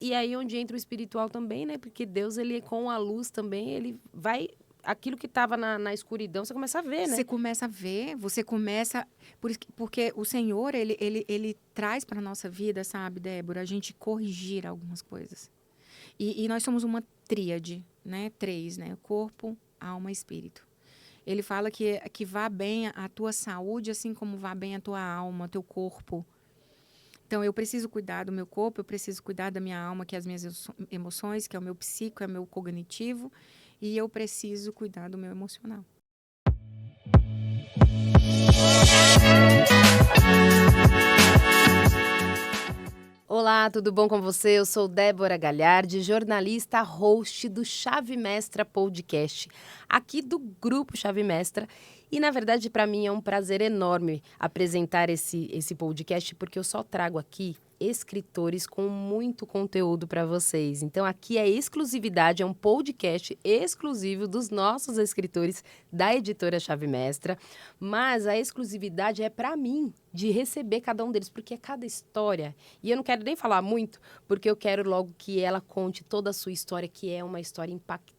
E aí onde entra o espiritual também, né? Porque Deus, ele com a luz também, ele vai... Aquilo que estava na escuridão, você começa a ver, Você né? começa a ver, você começa... Porque o Senhor, ele traz para a nossa vida, sabe, Débora, a gente corrigir algumas coisas. E nós somos uma tríade, né? Três, né? Corpo, alma e espírito. Ele fala que vá bem a tua saúde, assim como vá bem a tua alma, teu corpo. Então, eu preciso cuidar do meu corpo, eu preciso cuidar da minha alma, que é as minhas emoções, que é o meu psico, é o meu cognitivo, e eu preciso cuidar do meu emocional. Olá, tudo bom com você? Eu sou Débora Galhardi, jornalista, host do Chave Mestra Podcast, aqui do Grupo Chave Mestra. E, na verdade, para mim é um prazer enorme apresentar esse podcast, porque eu só trago aqui escritores com muito conteúdo para vocês. Então, aqui é exclusividade, é um podcast exclusivo dos nossos escritores da editora Chave Mestra. Mas a exclusividade é para mim, de receber cada um deles, porque é cada história. E eu não quero nem falar muito, porque eu quero logo que ela conte toda a sua história, que é uma história impactante.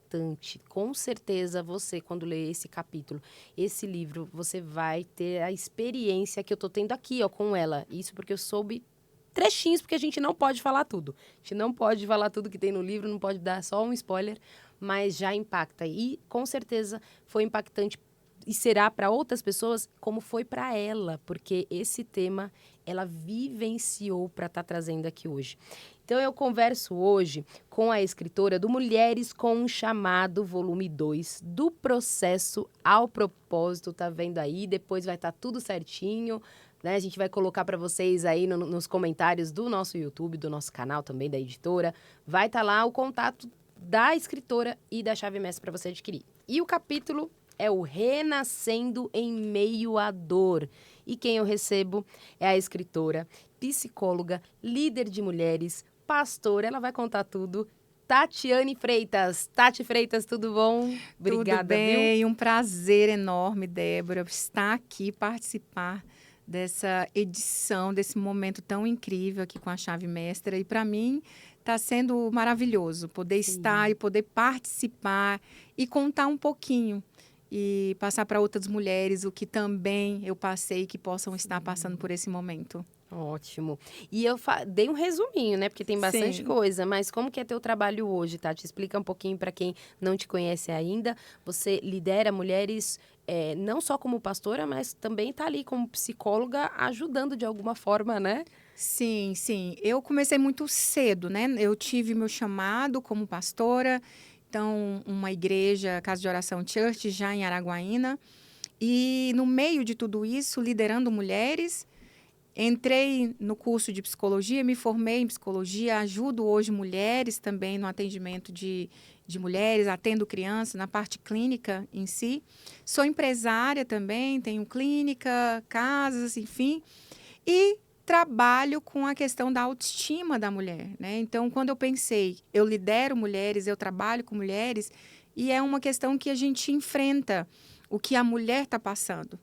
Com certeza você, quando ler esse capítulo, esse livro, você vai ter a experiência que eu tô tendo aqui, ó, com ela. Isso porque eu soube trechinhos, porque a gente não pode falar tudo. A gente não pode falar tudo que tem no livro, não pode dar só um spoiler, mas já impacta. E com certeza foi impactante e será para outras pessoas como foi para ela, porque esse tema ela vivenciou para estar trazendo aqui hoje. Então eu converso hoje com a escritora do Mulheres com um Chamado, volume 2, do processo ao propósito, tá vendo aí? Depois vai estar tudo certinho, né? A gente vai colocar para vocês aí nos comentários do nosso YouTube, do nosso canal também, da editora. Vai estar lá o contato da escritora e da Chave Mestra para você adquirir. E o capítulo é o Renascendo em Meio à Dor. E quem eu recebo é a escritora, psicóloga, líder de mulheres, pastora. Ela vai contar tudo. Tatiane Freitas. Tati Freitas, tudo bom? Tudo Obrigada, viu? bem, um prazer enorme, Débora, estar aqui, participar dessa edição, desse momento tão incrível aqui com a Chave Mestra. E para mim está sendo maravilhoso poder estar Sim. e poder participar e contar um pouquinho e passar para outras mulheres o que também eu passei que possam estar passando por esse momento. Ótimo. E eu dei um resuminho, né? Porque tem bastante Sim. coisa, mas como que é teu trabalho hoje, Tati? Explica um pouquinho para quem não te conhece ainda. Você lidera mulheres não só como pastora, mas também está ali como psicóloga, ajudando de alguma forma, né? Sim, sim. Eu comecei muito cedo, né? Eu tive meu chamado como pastora, então, uma igreja, Casa de Oração Church, já em Araguaína. E no meio de tudo isso, liderando mulheres, entrei no curso de psicologia, me formei em psicologia, ajudo hoje mulheres também no atendimento de mulheres, atendo crianças na parte clínica em si. Sou empresária também, tenho clínica, casas, enfim. E trabalho com a questão da autoestima da mulher, né? Então, quando eu pensei, eu lidero mulheres, eu trabalho com mulheres, e é uma questão que a gente enfrenta o que a mulher está passando.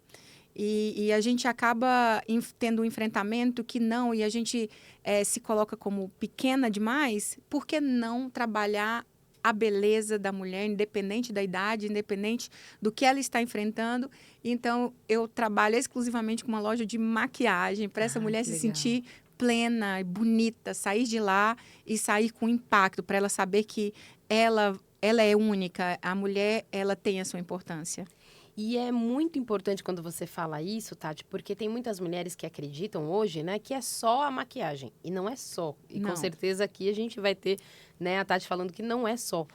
E a gente acaba tendo um enfrentamento que não, e a gente se coloca como pequena demais, por que não trabalhar a beleza da mulher, independente da idade, independente do que ela está enfrentando? Então, eu trabalho exclusivamente com uma loja de maquiagem para essa Ai, mulher que se legal. sentir plena e bonita, sair de lá e sair com impacto, para ela saber que ela é única, a mulher ela tem a sua importância. E é muito importante quando você fala isso, Tati, porque tem muitas mulheres que acreditam hoje, né, que é só a maquiagem. E não é só. E com Não, certeza aqui a gente vai ter, né, a Tati falando que não é só.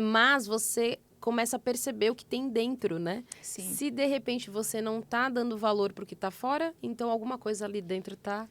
Mas você começa a perceber o que tem dentro, né? sim. Se de repente você não tá dando valor pro que tá fora, então alguma coisa ali dentro tá,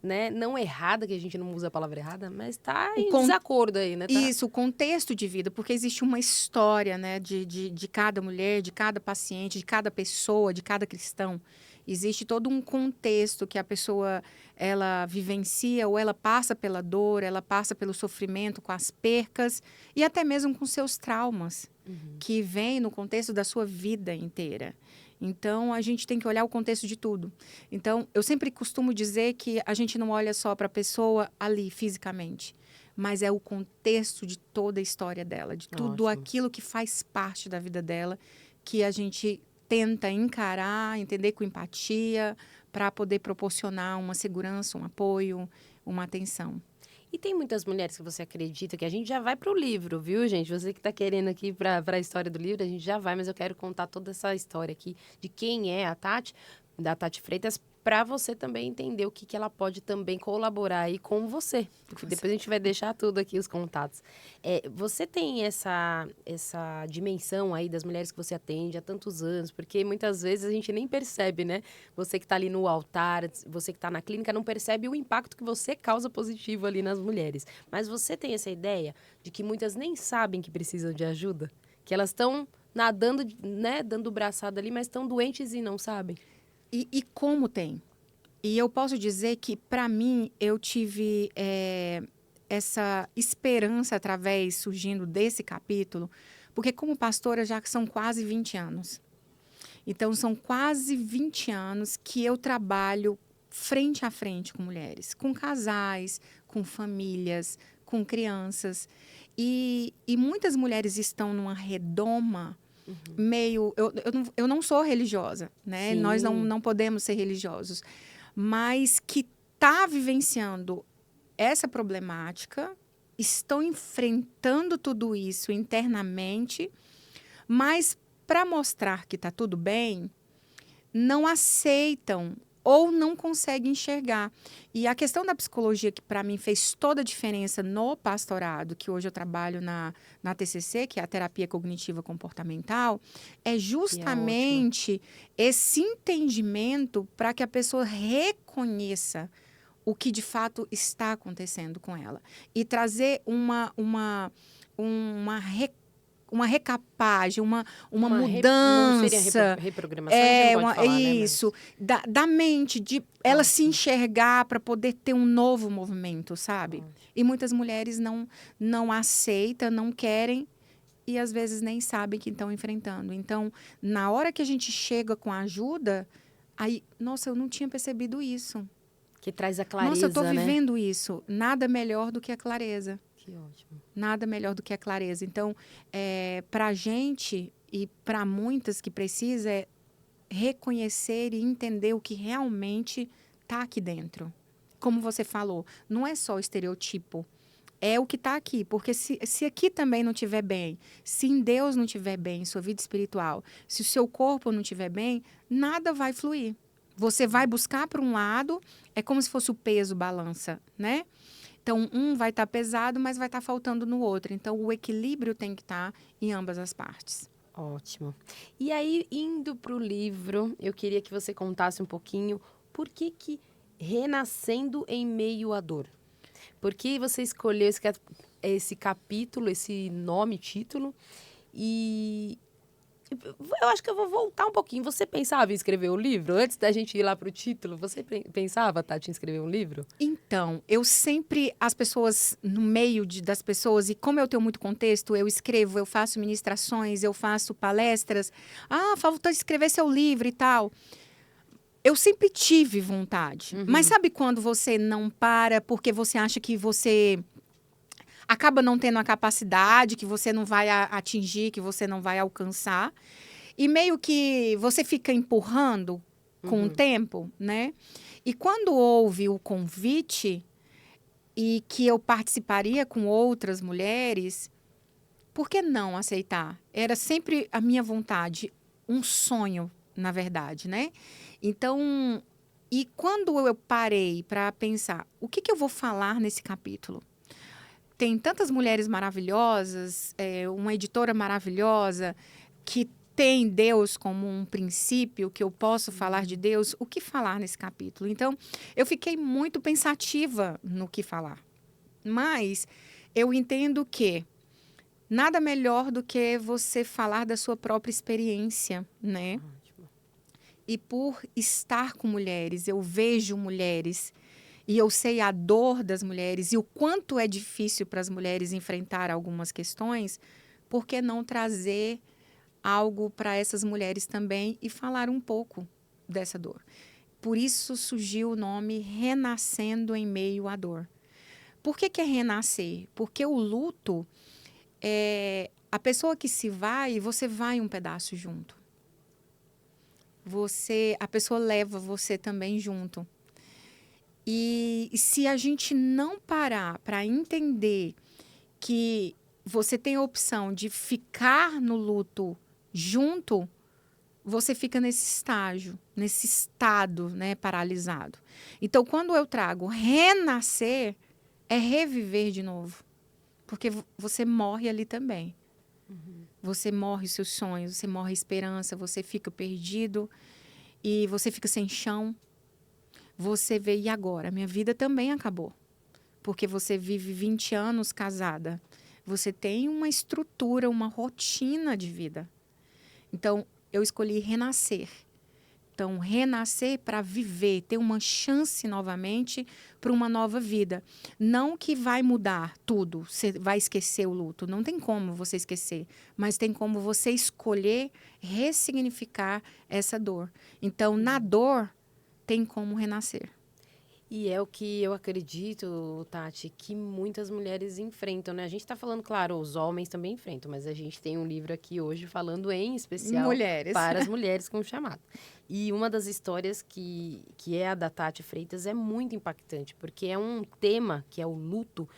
né, não errada, que a gente não usa a palavra errada, mas tá O em con desacordo aí, né? Tá. Isso, o contexto de vida, porque existe uma história, né, de cada mulher, de cada paciente, de cada pessoa, de cada cristão. Existe todo um contexto que a pessoa ela vivencia ou ela passa pela dor, ela passa pelo sofrimento com as percas e até mesmo com seus traumas, Uhum. que vêm no contexto da sua vida inteira. Então, a gente tem que olhar o contexto de tudo. Então, eu sempre costumo dizer que a gente não olha só para a pessoa ali, fisicamente. mas é o contexto de toda a história dela, de tudo Ótimo. aquilo que faz parte da vida dela, que a gente tenta encarar, entender com empatia, para poder proporcionar uma segurança, um apoio, uma atenção. E tem muitas mulheres que você acredita que a gente já vai para o livro, viu, gente? Você que está querendo aqui para a história do livro, a gente já vai, mas eu quero contar toda essa história aqui de quem é a Tati, da Tati Freitas, para você também entender o que ela pode também colaborar aí com você. Porque depois a gente vai deixar tudo aqui, os contatos. Você tem essa dimensão aí das mulheres que você atende há tantos anos, porque muitas vezes a gente nem percebe, né? Você que está ali no altar, você que está na clínica, não percebe o impacto que você causa positivo ali nas mulheres. Mas você tem essa ideia de que muitas nem sabem que precisam de ajuda? Que elas estão nadando, né, dando braçada ali, mas estão doentes e não sabem? E como tem? E eu posso dizer que, para mim, eu tive essa esperança surgindo desse capítulo, porque como pastora já são quase 20 anos. Então, são quase 20 anos que eu trabalho frente a frente com mulheres, com casais, com famílias, com crianças. E muitas mulheres estão numa redoma meio... Eu não sou religiosa, né? Sim. Nós não podemos ser religiosos. Mas que está vivenciando essa problemática, estão enfrentando tudo isso internamente, mas para mostrar que está tudo bem, não aceitam ou não conseguem enxergar. E a questão da psicologia, que para mim fez toda a diferença no pastorado, que hoje eu trabalho na TCC, que é a terapia cognitiva comportamental, é justamente esse entendimento para que a pessoa reconheça o que de fato está acontecendo com ela. E trazer uma recapagem, uma Não seria mudança. reprogramação, a gente não pode falar, né? Isso, da mente, de ela se enxergar para poder ter um novo movimento, sabe? E muitas mulheres não aceitam, não querem e às vezes nem sabem que estão enfrentando. Então, na hora que a gente chega com a ajuda, aí, nossa, eu não tinha percebido isso. Que traz a clareza, nossa, eu estou né? vivendo isso. Nada melhor do que a clareza. Que ótimo. Nada melhor do que a clareza. Então, para a gente e para muitas que precisa é reconhecer e entender o que realmente está aqui dentro. Como você falou, não é só o estereotipo, é o que está aqui. Porque se aqui também não estiver bem, se em Deus não estiver bem, em sua vida espiritual, se o seu corpo não estiver bem, nada vai fluir. Você vai buscar para um lado, é como se fosse o peso balança, né? Então, um vai estar pesado, mas vai estar faltando no outro. Então, o equilíbrio tem que estar em ambas as partes. Ótimo. E aí, indo para o livro, eu queria que você contasse um pouquinho por que Renascendo em Meio à Dor. Por que você escolheu esse capítulo, esse nome, título? E eu acho que eu vou voltar um pouquinho. Você pensava em escrever um livro? Antes da gente ir lá para o título, você pensava, Tati, em escrever um livro? Então, eu sempre, as pessoas, no meio das pessoas, e como eu tenho muito contexto, eu escrevo, eu faço ministrações, eu faço palestras. Ah, falta escrever seu livro e tal. Eu sempre tive vontade. Mas sabe quando você não para porque você acha que você acaba não tendo a capacidade, que você não vai atingir, que você não vai alcançar. E meio que você fica empurrando com o tempo, né? E quando houve o convite e que eu participaria com outras mulheres, por que não aceitar? Era sempre a minha vontade, um sonho, na verdade, né? Então, e quando eu parei para pensar, o que eu vou falar nesse capítulo? Tem tantas mulheres maravilhosas, uma editora maravilhosa, que tem Deus como um princípio, que eu posso falar de Deus, o que falar nesse capítulo? Então, eu fiquei muito pensativa no que falar. Mas eu entendo que nada melhor do que você falar da sua própria experiência, né? E por estar com mulheres, eu vejo mulheres e eu sei a dor das mulheres e o quanto é difícil para as mulheres enfrentar algumas questões, por que não trazer algo para essas mulheres também e falar um pouco dessa dor? Por isso surgiu o nome Renascendo em Meio à Dor. Por que é renascer? Porque o luto, a pessoa que se vai, você vai um pedaço junto. A pessoa leva você também junto. E se a gente não parar para entender que você tem a opção de ficar no luto junto, você fica nesse estágio, nesse estado, né, paralisado. Então, quando eu trago renascer, é reviver de novo. Porque você morre ali também. Você morre seus sonhos, você morre a esperança, você fica perdido e você fica sem chão. Você vê, e agora? Minha vida também acabou. Porque você vive 20 anos casada. Você tem uma estrutura, uma rotina de vida. Então, eu escolhi renascer. Então, renascer para viver, ter uma chance novamente para uma nova vida. Não que vai mudar tudo, você vai esquecer o luto. Não tem como você esquecer, mas tem como você escolher ressignificar essa dor. Então, na dor, tem como renascer. E é o que eu acredito, Tati, que muitas mulheres enfrentam, né? A gente está falando, claro, os homens também enfrentam, mas a gente tem um livro aqui hoje falando em especial Mulheres. para as mulheres com chamado. E uma das histórias que é a da Tati Freitas é muito impactante, porque é um tema, que é o luto,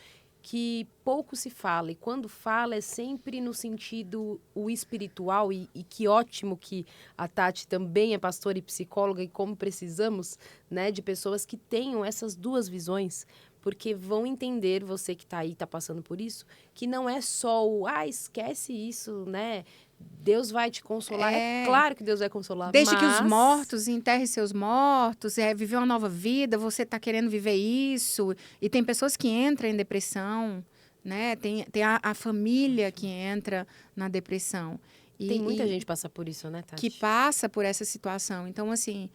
que pouco se fala. E quando fala é sempre no sentido o espiritual. E que ótimo que a Tati também é pastora e psicóloga e como precisamos, né, de pessoas que tenham essas duas visões. Porque vão entender, você que está aí, está passando por isso, que não é só esquece isso, né? Deus vai te consolar. É claro que Deus vai consolar, Deixe que os mortos enterrem seus mortos, viver uma nova vida, você está querendo viver isso. E tem pessoas que entram em depressão, né? Tem a família que entra na depressão. Tem muita gente que passa por isso, né, Tati? Que passa por essa situação. Então, assim,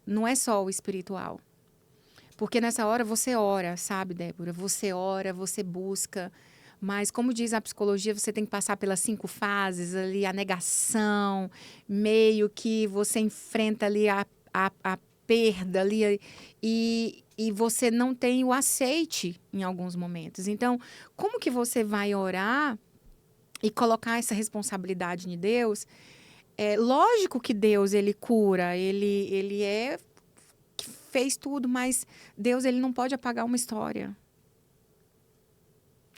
não é só o espiritual. Porque nessa hora você ora, sabe, Débora? Você ora, você busca. Mas, como diz a psicologia, você tem que passar pelas 5 fases ali, a negação, meio que você enfrenta ali a perda ali, e você não tem o aceite em alguns momentos. Então, como que você vai orar e colocar essa responsabilidade em Deus? É lógico que Deus, ele cura, ele fez tudo, mas Deus, ele não pode apagar uma história.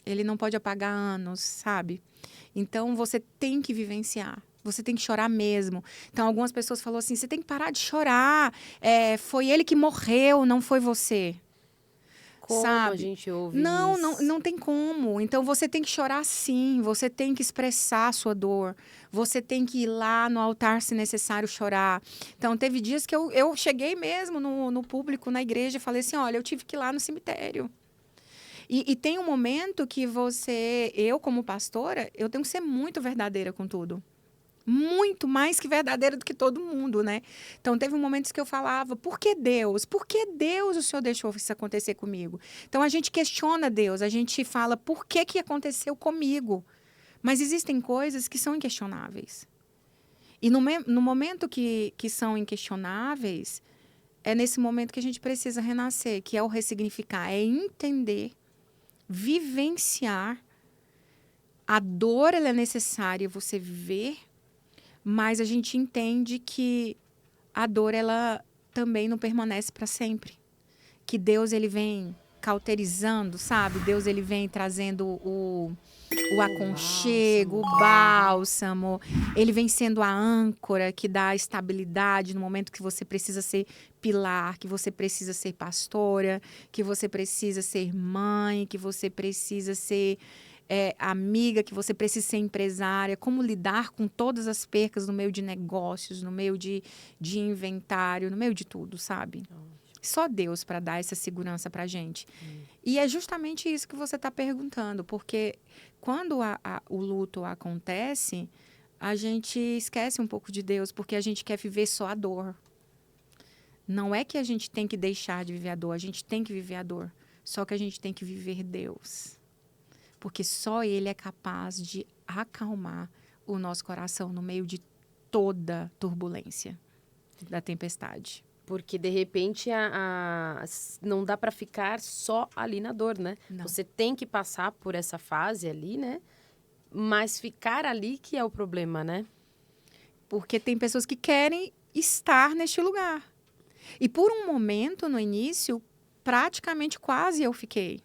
Ele não pode apagar anos, sabe? Então, você tem que vivenciar. Você tem que chorar mesmo. Então, algumas pessoas falaram assim, você tem que parar de chorar. Foi ele que morreu, não foi você. Como sabe? A gente ouve isso? Não tem como. Então, você tem que chorar sim. Você tem que expressar a sua dor. Você tem que ir lá no altar, se necessário, chorar. Então, teve dias que eu cheguei mesmo no público, na igreja, e falei assim, olha, eu tive que ir lá no cemitério. E tem um momento que eu como pastora, eu tenho que ser muito verdadeira com tudo. Muito mais que verdadeira do que todo mundo, né? Então, teve momentos que eu falava, por que Deus? Por que Deus o Senhor deixou isso acontecer comigo? Então, a gente questiona Deus, a gente fala, por que aconteceu comigo? Mas existem coisas que são inquestionáveis. E no momento que são inquestionáveis, é nesse momento que a gente precisa renascer, que é o ressignificar, é entender, vivenciar. A dor, ela é necessária você viver, mas a gente entende que a dor, ela também não permanece para sempre. Que Deus, ele vem cauterizando, sabe? Deus, ele vem trazendo o aconchego, o bálsamo. Ele vem sendo a âncora que dá estabilidade no momento que você precisa ser pilar, que você precisa ser pastora, que você precisa ser mãe, que você precisa ser amiga, que você precisa ser empresária, como lidar com todas as percas no meio de negócios, no meio de inventário, no meio de tudo, sabe? Só Deus para dar essa segurança para a gente. E é justamente isso que você está perguntando, porque quando o luto acontece, a gente esquece um pouco de Deus, porque a gente quer viver só a dor. Não é que a gente tem que deixar de viver a dor, a gente tem que viver a dor. Só que a gente tem que viver Deus. Porque só Ele é capaz de acalmar o nosso coração no meio de toda turbulência da tempestade. Porque, de repente, não dá para ficar só ali na dor, né? Não. Você tem que passar por essa fase ali, né? Mas ficar ali que é o problema, né? Porque tem pessoas que querem estar neste lugar. E por um momento, no início, praticamente quase eu fiquei.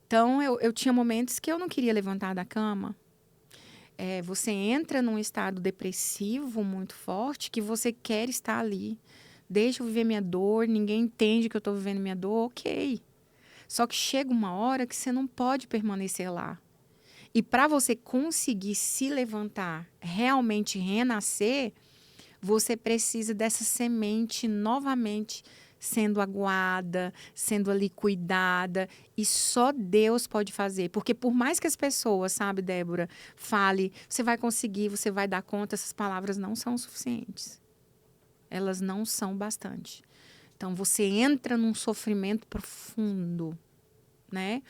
Então, eu tinha momentos que eu não queria levantar da cama. Você entra num estado depressivo muito forte que você quer estar ali. Deixa eu viver minha dor, ninguém entende que eu estou vivendo minha dor, ok. Só que chega uma hora que você não pode permanecer lá. E para você conseguir se levantar, realmente renascer, você precisa dessa semente novamente sendo aguada, sendo ali cuidada, e só Deus pode fazer. Porque por mais que as pessoas, sabe, Débora, fale, você vai conseguir, você vai dar conta, essas palavras não são suficientes. Elas não são bastante. Então você entra num sofrimento profundo, né?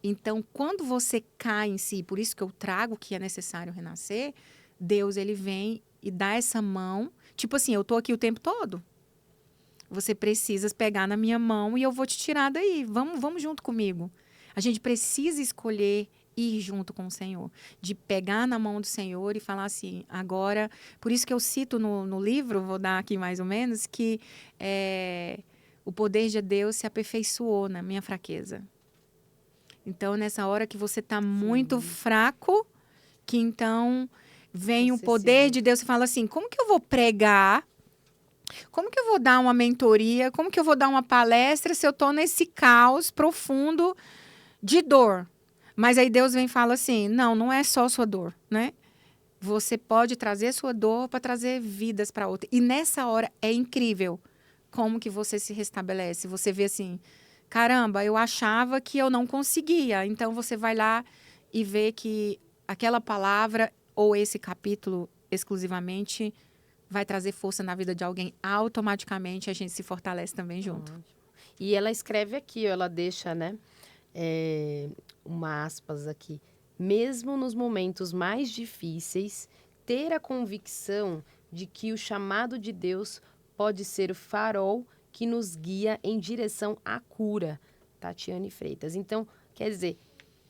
Então, quando você cai em si, por isso que eu trago que é necessário renascer, Deus, ele vem e dá essa mão. Tipo assim, eu tô aqui o tempo todo. Você precisa pegar na minha mão e eu vou te tirar daí. Vamos junto comigo. A gente precisa escolher ir junto com o Senhor. De pegar na mão do Senhor e falar assim, agora... Por isso que eu cito no livro, vou dar aqui mais ou menos, que o poder de Deus se aperfeiçoou na minha fraqueza. Então, nessa hora que você está muito fraco, que então vem o poder de Deus e fala assim, como que eu vou pregar? Como que eu vou dar uma mentoria? Como que eu vou dar uma palestra se eu estou nesse caos profundo de dor? Mas aí Deus vem e fala assim, não é só sua dor, né? Você pode trazer sua dor para trazer vidas para outra. E nessa hora é incrível como que você se restabelece. Você vê assim, caramba, eu achava que eu não conseguia. Então você vai lá e vê que aquela palavra ou esse capítulo exclusivamente vai trazer força na vida de alguém. Automaticamente a gente se fortalece também junto. E ela escreve aqui, ela deixa, né? Uma aspas aqui. Mesmo nos momentos mais difíceis, ter a convicção de que o chamado de Deus pode ser o farol que nos guia em direção à cura. Tatiane Freitas. Então, quer dizer,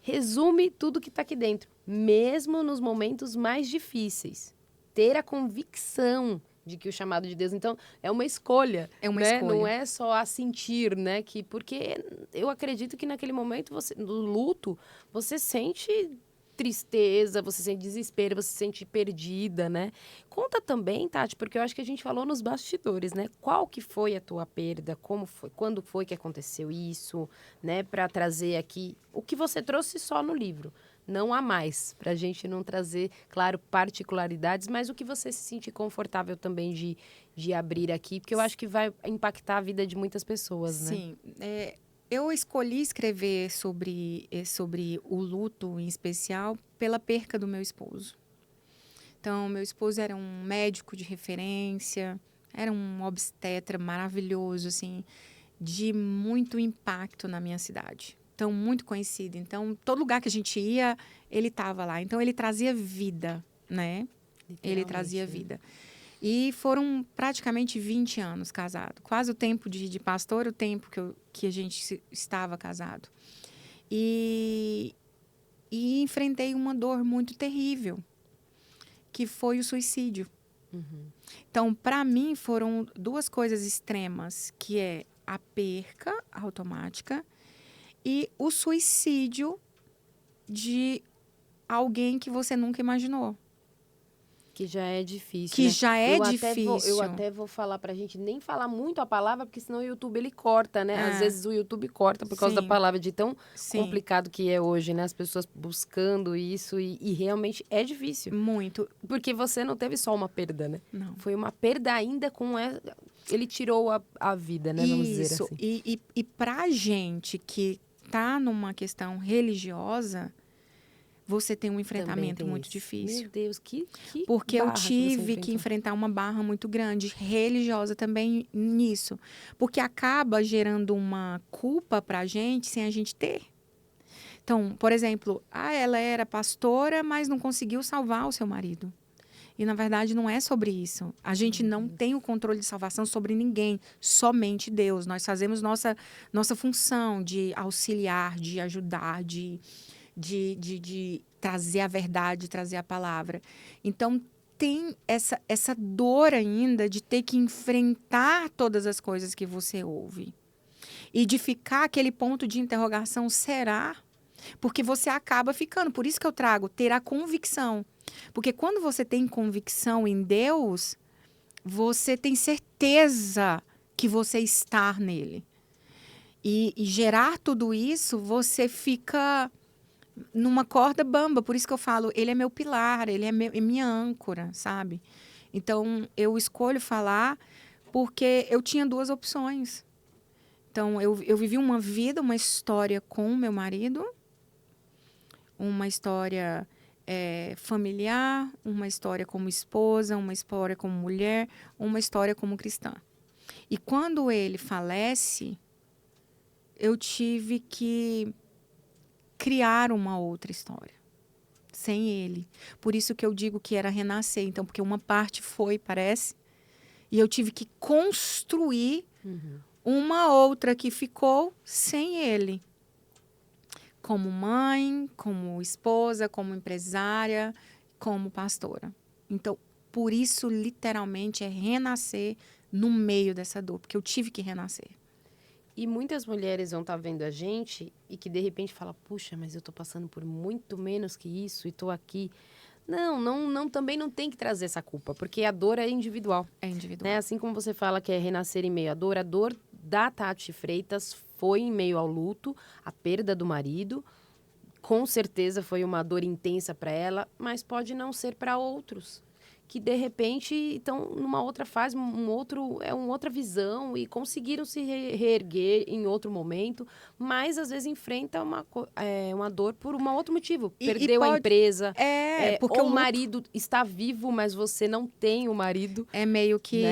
resume tudo que está aqui dentro. Mesmo nos momentos mais difíceis, ter a convicção de que o chamado de Deus, então, é uma escolha. É uma né? escolha. Não é só a sentir, né? Porque eu acredito que naquele momento, no luto, você sente tristeza, você sente desespero, você se sente perdida, né? Conta também, Tati, porque eu acho que a gente falou nos bastidores, né? Qual que foi a tua perda? Como foi? Quando foi que aconteceu isso? Né? Para trazer aqui o que você trouxe só no livro. Não há mais, para a gente não trazer, claro, particularidades, mas o que você se sentir confortável também de abrir aqui, porque eu acho que vai impactar a vida de muitas pessoas, né? Sim. Eu escolhi escrever sobre o luto, em especial, pela perca do meu esposo. Então, meu esposo era um médico de referência, era um obstetra maravilhoso, assim, de muito impacto na minha cidade. Então, muito conhecido. Então, todo lugar que a gente ia, ele estava lá. Então, ele trazia vida, né? Ele trazia vida. E foram praticamente 20 anos casado. Quase o tempo de pastor, o tempo que a gente estava casado. E enfrentei uma dor muito terrível, que foi o suicídio. Então, para mim, foram duas coisas extremas, que é a perca automática e o suicídio de alguém que você nunca imaginou. Que já é difícil, Que né? já é eu difícil. até vou falar pra gente nem falar muito a palavra, porque senão o YouTube ele corta, né? Às vezes o YouTube corta por causa da palavra, de tão complicado que é hoje, né? As pessoas buscando isso e realmente é difícil. Muito. Porque você não teve só uma perda, né? Não. Foi uma perda ainda com... Ele tirou a vida, né? Vamos dizer assim. E pra gente que tá numa questão religiosa, você tem um enfrentamento muito difícil. Meu Deus, que porque eu barra tive que enfrentar uma barra muito grande, religiosa também nisso. Porque acaba gerando uma culpa pra gente sem a gente ter. Então, por exemplo, ela era pastora, mas não conseguiu salvar o seu marido. E, na verdade, não é sobre isso. A gente não tem o controle de salvação sobre ninguém, somente Deus. Nós fazemos nossa função de auxiliar, de ajudar, de trazer a verdade, trazer a palavra. Então, tem essa dor ainda de ter que enfrentar todas as coisas que você ouve. E de ficar aquele ponto de interrogação, será? Porque você acaba ficando. Por isso que eu trago ter a convicção. Porque quando você tem convicção em Deus, você tem certeza que você está nele. E gerar tudo isso, você fica numa corda bamba. Por isso que eu falo, ele é meu pilar, ele é minha âncora, sabe? Então, eu escolho falar porque eu tinha duas opções. Então, eu vivi uma vida, uma história com o meu marido, uma história familiar, uma história como esposa, uma história como mulher, uma história como cristã. E quando ele falece, eu tive que criar uma outra história, sem ele. Por isso que eu digo que era renascer. Então, porque uma parte foi, parece, e eu tive que construir uma outra que ficou sem ele. Como mãe, como esposa, como empresária, como pastora. Então, por isso, literalmente, é renascer no meio dessa dor, porque eu tive que renascer. E muitas mulheres vão estar vendo a gente e que de repente fala, puxa, mas eu tô passando por muito menos que isso e tô aqui. Não, também não tem que trazer essa culpa, porque a dor é individual. É individual. Né? Assim como você fala que é renascer em meio à dor, a dor da Tati Freitas foi em meio ao luto, a perda do marido. Com certeza foi uma dor intensa para ela, mas pode não ser para outros. Que de repente estão numa outra fase, uma outra visão e conseguiram se reerguer em outro momento, mas às vezes enfrenta uma dor por um outro motivo. Perdeu a empresa, porque ou o marido está vivo, mas você não tem o marido. É meio que,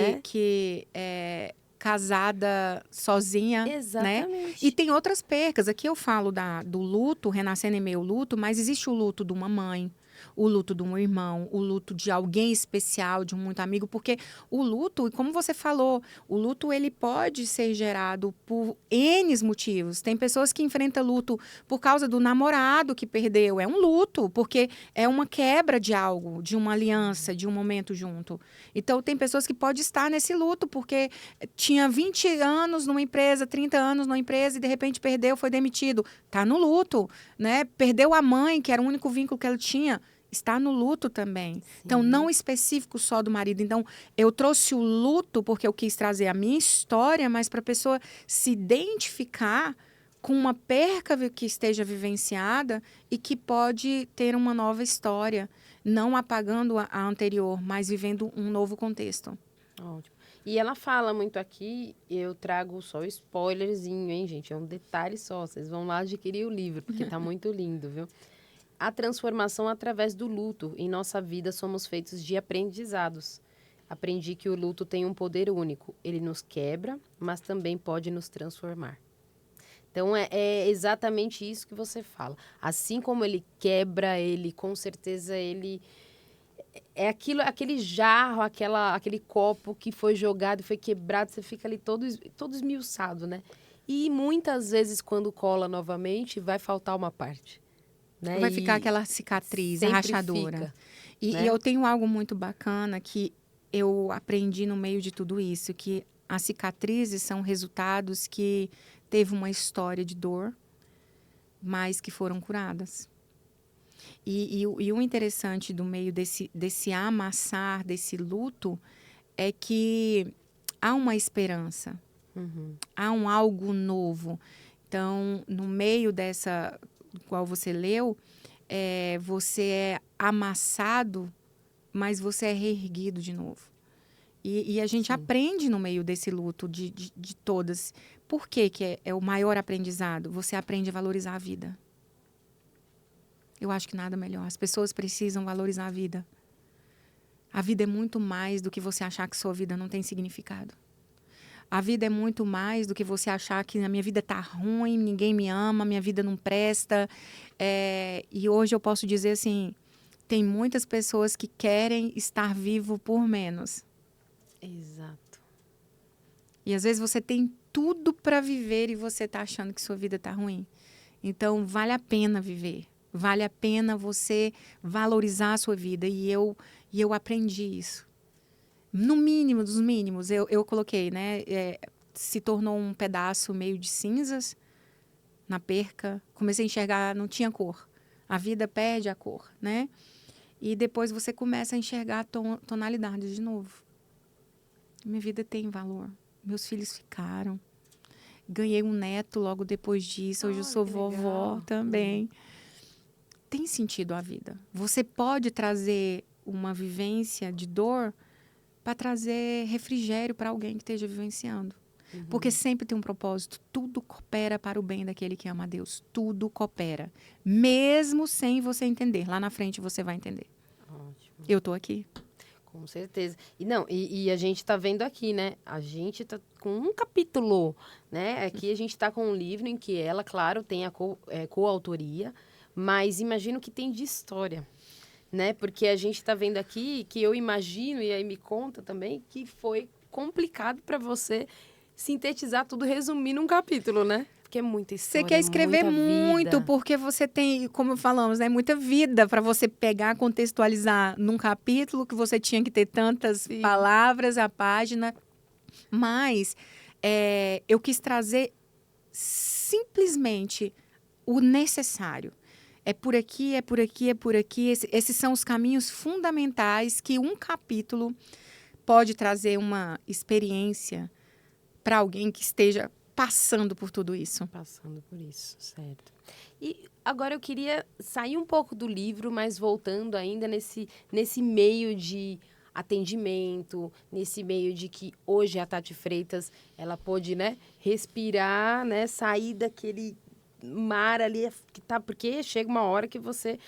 né? Casada sozinha, Exatamente. Né? E tem outras percas. Aqui eu falo do luto, renascendo em meio ao luto, mas existe o luto de uma mãe, o luto de um irmão, o luto de alguém especial, de um muito amigo, porque o luto, como você falou, o luto ele pode ser gerado por N motivos. Tem pessoas que enfrentam luto por causa do namorado que perdeu. É um luto, porque é uma quebra de algo, de uma aliança, de um momento junto. Então, tem pessoas que podem estar nesse luto, porque tinha 20 anos numa empresa, 30 anos numa empresa e, de repente, perdeu, foi demitido. Está no luto, né? Perdeu a mãe, que era o único vínculo que ela tinha. Está no luto também. Sim. Então, não específico só do marido. Então, eu trouxe o luto porque eu quis trazer a minha história, mas para a pessoa se identificar com uma perca que esteja vivenciada e que pode ter uma nova história, não apagando a anterior, mas vivendo um novo contexto. Ótimo. E ela fala muito aqui, eu trago só spoilerzinho, hein, gente? É um detalhe só, vocês vão lá adquirir o livro, porque tá muito lindo, viu? A transformação através do luto. Em nossa vida somos feitos de aprendizados. Aprendi que o luto tem um poder único. Ele nos quebra, mas também pode nos transformar. Então, é exatamente isso que você fala. Assim como ele quebra, ele, com certeza, ele... É aquele jarro, aquele copo que foi jogado e foi quebrado, você fica ali todo esmiuçado, né? E muitas vezes, quando cola novamente, vai faltar uma parte. Né? Vai ficar aquela cicatriz, a rachadura. Fica, e eu tenho algo muito bacana que eu aprendi no meio de tudo isso, que as cicatrizes são resultados que teve uma história de dor, mas que foram curadas. E o interessante do meio desse amassar, desse luto, é que há uma esperança, há um algo novo. Então, no meio dessa... qual você leu, você é amassado, mas você é reerguido de novo. E a gente Sim. aprende no meio desse luto de todas. Por que é o maior aprendizado? Você aprende a valorizar a vida. Eu acho que nada melhor. As pessoas precisam valorizar a vida. A vida é muito mais do que você achar que sua vida não tem significado. A vida é muito mais do que você achar que a minha vida está ruim, ninguém me ama, minha vida não presta. E hoje eu posso dizer assim, tem muitas pessoas que querem estar vivo por menos. Exato. E às vezes você tem tudo para viver e você está achando que sua vida está ruim. Então, vale a pena viver. Vale a pena você valorizar a sua vida. E eu aprendi isso. No mínimo dos mínimos, eu coloquei, né? Se tornou um pedaço meio de cinzas na perca. Comecei a enxergar, não tinha cor. A vida perde a cor, né? E depois você começa a enxergar tonalidades de novo. Minha vida tem valor. Meus filhos ficaram. Ganhei um neto logo depois disso. Hoje eu sou vovó também. Tem sentido a vida. Você pode trazer uma vivência de dor para trazer refrigério para alguém que esteja vivenciando. Porque sempre tem um propósito. Tudo coopera para o bem daquele que ama a Deus. Tudo coopera. Mesmo sem você entender. Lá na frente você vai entender. Ótimo. Eu tô aqui. Com certeza. E a gente está vendo aqui, né? A gente está com um capítulo, né? Aqui a gente está com um livro em que ela, claro, tem a coautoria, mas imagino que tem de história, né? Porque a gente está vendo aqui que eu imagino, e aí me conta também, que foi complicado para você sintetizar tudo, resumir num capítulo, né? Porque é muita história, Você quer escrever muita muito, vida. porque você tem, como falamos, né, muita vida para você pegar, contextualizar num capítulo que você tinha que ter tantas palavras a página. Mas eu quis trazer simplesmente o necessário. É por aqui, é por aqui, é por aqui. Esses são os caminhos fundamentais que um capítulo pode trazer uma experiência para alguém que esteja passando por tudo isso. Passando por isso, certo. E agora eu queria sair um pouco do livro, mas voltando ainda nesse meio de atendimento, nesse meio de que hoje a Tati Freitas, ela pôde, né, respirar, né, sair daquele mar ali, que tá, porque chega uma hora que você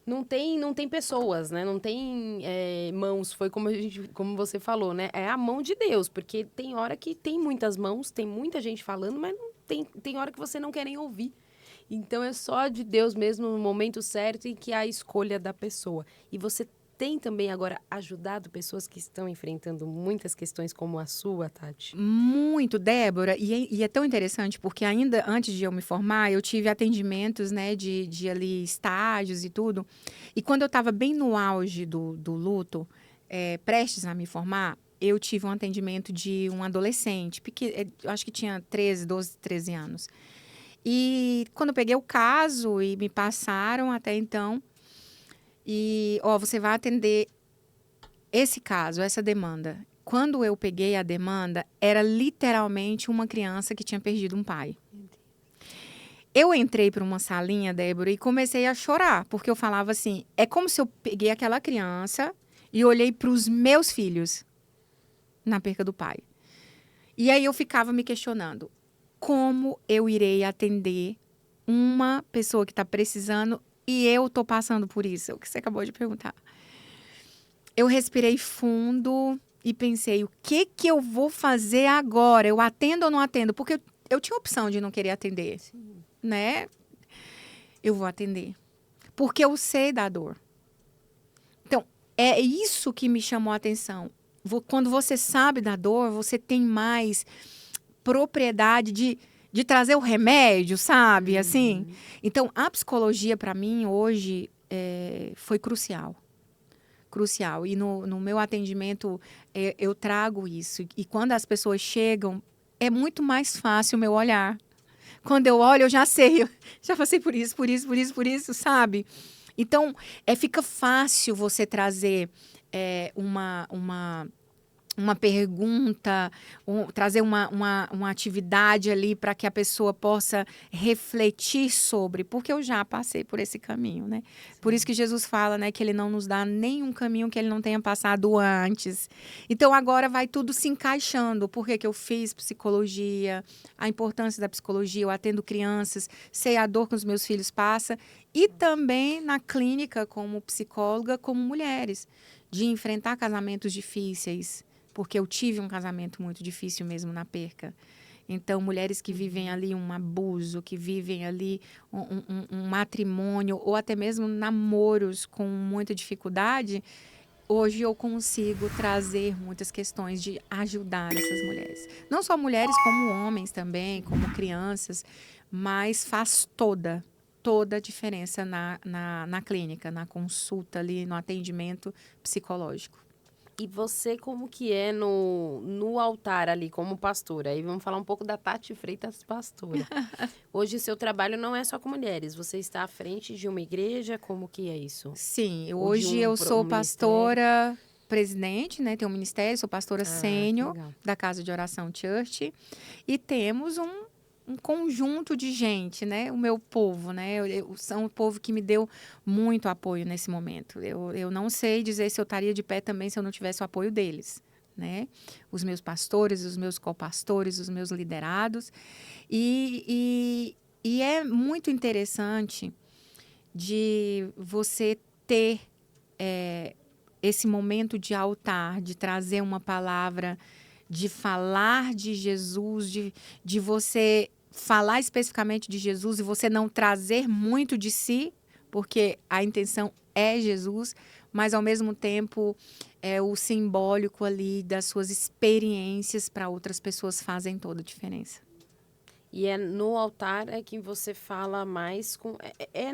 não tem pessoas, né? Não tem mãos. Foi como você falou, né? É a mão de Deus, porque tem hora que tem muitas mãos, tem muita gente falando, mas não tem hora que você não quer nem ouvir. Então é só de Deus mesmo no momento certo e que há a escolha da pessoa. E você tem também agora ajudado pessoas que estão enfrentando muitas questões como a sua, Tati? Muito, Débora. E é tão interessante, porque ainda antes de eu me formar, eu tive atendimentos, né, de ali estágios e tudo. E quando eu estava bem no auge do luto, prestes a me formar, eu tive um atendimento de um adolescente, eu acho que tinha 13 anos. E quando eu peguei o caso e me passaram até então, você vai atender esse caso, essa demanda. Quando eu peguei a demanda, era literalmente uma criança que tinha perdido um pai. Eu entrei para uma salinha, Débora, e comecei a chorar, porque eu falava assim, é como se eu peguei aquela criança e olhei para os meus filhos na perca do pai. E aí eu ficava me questionando, como eu irei atender uma pessoa que está precisando e eu estou passando por isso? O que você acabou de perguntar. Eu respirei fundo e pensei, o que eu vou fazer agora? Eu atendo ou não atendo? Porque eu tinha a opção de não querer atender, né? Eu vou atender. Porque eu sei da dor. Então, é isso que me chamou a atenção. Quando você sabe da dor, você tem mais propriedade de trazer o remédio, sabe? Assim. Então, a psicologia, para mim, hoje, foi crucial. Crucial. E no meu atendimento, eu trago isso. E quando as pessoas chegam, é muito mais fácil o meu olhar. Quando eu olho, eu já sei. Eu já passei por isso, sabe? Então, fica fácil você trazer uma pergunta, trazer uma atividade ali para que a pessoa possa refletir sobre, porque eu já passei por esse caminho, né? Sim. Por isso que Jesus fala, né, que ele não nos dá nenhum caminho que ele não tenha passado antes. Então, agora vai tudo se encaixando. Por que eu fiz psicologia, a importância da psicologia, eu atendo crianças, sei a dor que os meus filhos passam, e também na clínica como psicóloga, como mulheres, de enfrentar casamentos difíceis, porque eu tive um casamento muito difícil mesmo na perca. Então, mulheres que vivem ali um abuso, que vivem ali um matrimônio ou até mesmo namoros com muita dificuldade, hoje eu consigo trazer muitas questões de ajudar essas mulheres. Não só mulheres, como homens também, como crianças, mas faz toda a diferença na clínica, na consulta ali, no atendimento psicológico. E você, como que é no altar ali, como pastora? Aí vamos falar um pouco da Tati Freitas, pastora. Hoje o seu trabalho não é só com mulheres, você está à frente de uma igreja, como que é isso? Sim, Ou de hoje eu sou um ministério? pastora presidente, né? Tenho um ministério, sou pastora Ah, que sênior legal. da Casa de Oração Church e temos um conjunto de gente, né? O meu povo, né? São um povo que me deu muito apoio nesse momento. Eu não sei dizer se eu estaria de pé também se eu não tivesse o apoio deles, né? Os meus pastores, os meus copastores, os meus liderados. E é muito interessante de você ter esse momento de altar, de trazer uma palavra, de falar de Jesus, de você falar especificamente de Jesus e você não trazer muito de si, porque a intenção é Jesus, mas ao mesmo tempo o simbólico ali das suas experiências para outras pessoas fazem toda a diferença. E é no altar é que você fala mais com...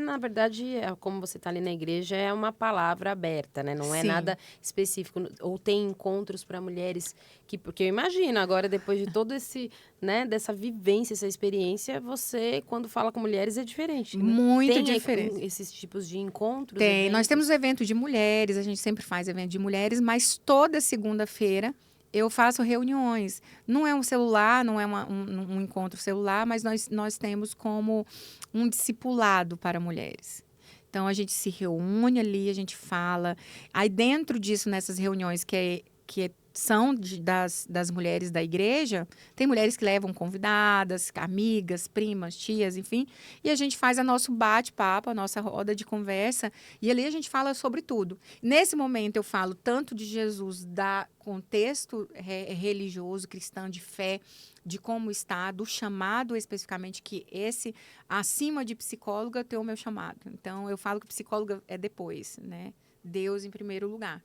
na verdade, como você está ali na igreja, é uma palavra aberta, né? Não é Sim. nada específico. Ou tem encontros para mulheres que... Porque eu imagino, agora, depois de todo esse, né, dessa vivência, essa experiência, você, quando fala com mulheres, é diferente, né? Muito Tem diferente. esses tipos de encontros, Tem. Nós temos eventos? evento de mulheres, a gente sempre faz evento de mulheres, mas toda segunda-feira eu faço reuniões. Não é um celular, não é um encontro celular, mas nós temos como um discipulado para mulheres. Então, a gente se reúne ali, a gente fala. Aí, dentro disso, nessas reuniões são das mulheres da igreja, tem mulheres que levam convidadas, amigas, primas, tias, enfim, e a gente faz a nosso bate-papo, a nossa roda de conversa, e ali a gente fala sobre tudo. Nesse momento eu falo tanto de Jesus, da contexto religioso, cristão, de fé, de como está, do chamado especificamente, que esse, acima de psicóloga, tem o meu chamado. Então, eu falo que psicóloga é depois, né? Deus em primeiro lugar.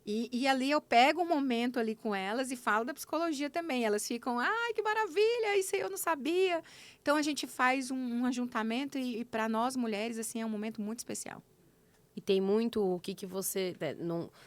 E ali eu pego um momento ali com elas e falo da psicologia também. Elas ficam, ai, que maravilha, isso aí eu não sabia. Então, a gente faz um ajuntamento e para nós, mulheres, assim, é um momento muito especial. E tem muito o que você...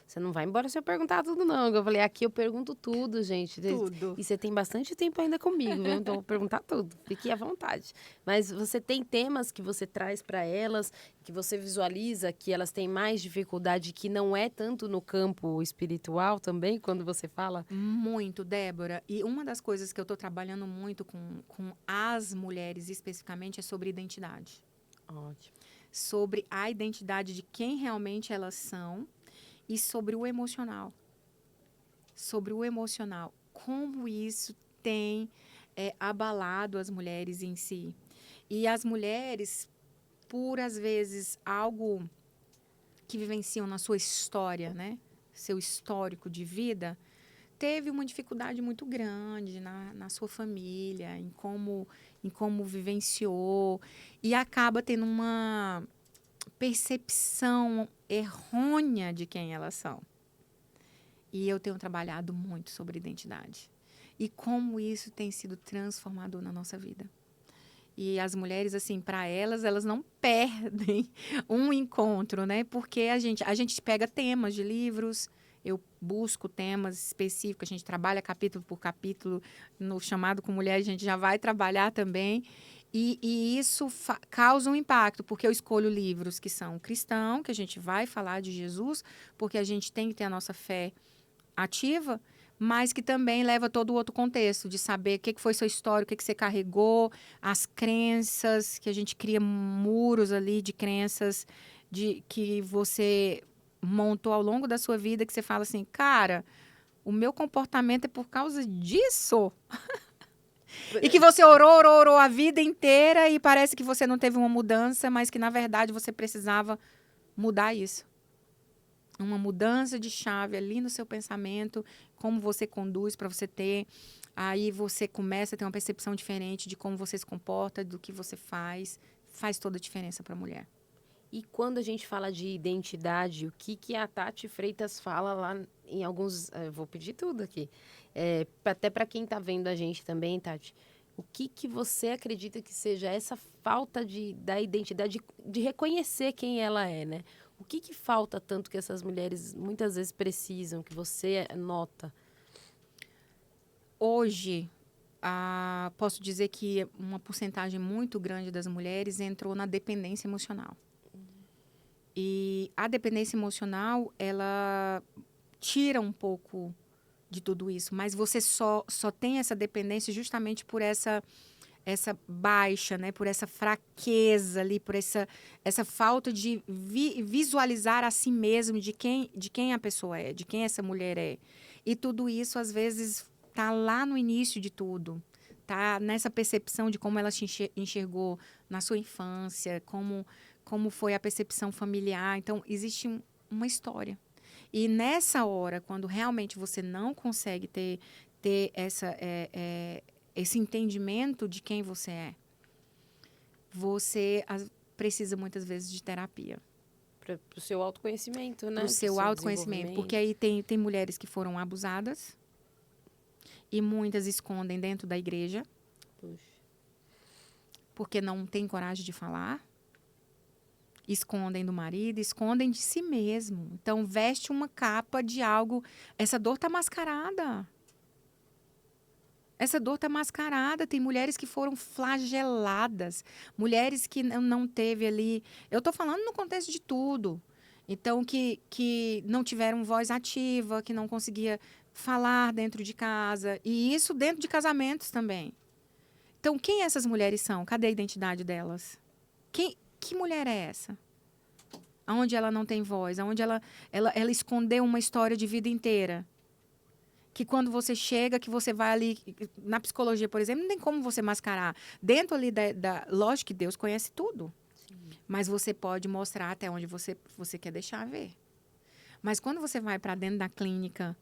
você não vai embora se eu perguntar tudo, não. Eu falei, aqui eu pergunto tudo, gente. Tudo. E você tem bastante tempo ainda comigo, viu? Então eu vou perguntar tudo. Fique à vontade. Mas você tem temas que você traz para elas, que você visualiza que elas têm mais dificuldade, que não é tanto no campo espiritual também, quando você fala? Muito, Débora. E uma das coisas que eu estou trabalhando muito com as mulheres especificamente é sobre identidade. Ótimo. Sobre a identidade de quem realmente elas são e sobre o emocional. Sobre o emocional. Como isso tem abalado as mulheres em si. E as mulheres, por às vezes algo que vivenciam na sua história, né? Seu histórico de vida, teve uma dificuldade muito grande na sua família, em como vivenciou, e acaba tendo uma percepção errônea de quem elas são. E eu tenho trabalhado muito sobre identidade. E como isso tem sido transformador na nossa vida. E as mulheres, assim, para elas não perdem um encontro, né? Porque a gente pega temas de livros, eu busco temas específicos, a gente trabalha capítulo por capítulo. No Chamado com Mulher, a gente já vai trabalhar também. E isso causa um impacto, porque eu escolho livros que são cristãos, que a gente vai falar de Jesus, porque a gente tem que ter a nossa fé ativa, mas que também leva todo o outro contexto, de saber o que foi sua história, o que você carregou, as crenças, que a gente cria muros ali de crenças que você montou ao longo da sua vida, que você fala assim, cara, o meu comportamento é por causa disso. E que você orou a vida inteira e parece que você não teve uma mudança, mas que, na verdade, você precisava mudar isso. Uma mudança de chave ali no seu pensamento, como você conduz para você ter Aí você começa a ter uma percepção diferente de como você se comporta, do que você faz. Faz toda a diferença para a mulher. E quando a gente fala de identidade, o que a Tati Freitas fala lá em alguns... vou pedir tudo aqui. Até para quem está vendo a gente também, Tati. O que você acredita que seja essa falta da identidade, de reconhecer quem ela é, né? O que falta tanto que essas mulheres muitas vezes precisam, que você nota? Hoje, posso dizer que uma porcentagem muito grande das mulheres entrou na dependência emocional. E a dependência emocional, ela tira um pouco de tudo isso, mas você só tem essa dependência justamente por essa baixa, né? Por essa fraqueza ali, por essa falta de visualizar a si mesmo de quem a pessoa é, de quem essa mulher é. E tudo isso, às vezes, tá lá no início de tudo. Tá nessa percepção de como ela te enxergou na sua infância, como foi a percepção familiar. Então, existe uma história. E nessa hora, quando realmente você não consegue ter esse entendimento de quem você é, você precisa muitas vezes de terapia. Para o seu autoconhecimento, né? Para o seu autoconhecimento. Porque aí tem mulheres que foram abusadas e muitas escondem dentro da igreja. Puxa. Porque não tem coragem de falar. Escondem do marido, escondem de si mesmo. Então, veste uma capa de algo. Essa dor está mascarada. Essa dor está mascarada. Tem mulheres que foram flageladas. Mulheres que não teve ali... Eu estou falando no contexto de tudo. Então, que não tiveram voz ativa, que não conseguia falar dentro de casa. E isso dentro de casamentos também. Então, quem essas mulheres são? Cadê a identidade delas? Que mulher é essa? Onde ela não tem voz? Onde ela escondeu uma história de vida inteira? Que quando você chega, que você vai ali... Na psicologia, por exemplo, não tem como você mascarar. Dentro ali lógico que Deus conhece tudo. Sim. Mas você pode mostrar até onde você quer deixar ver. Mas quando você vai para dentro da clínica,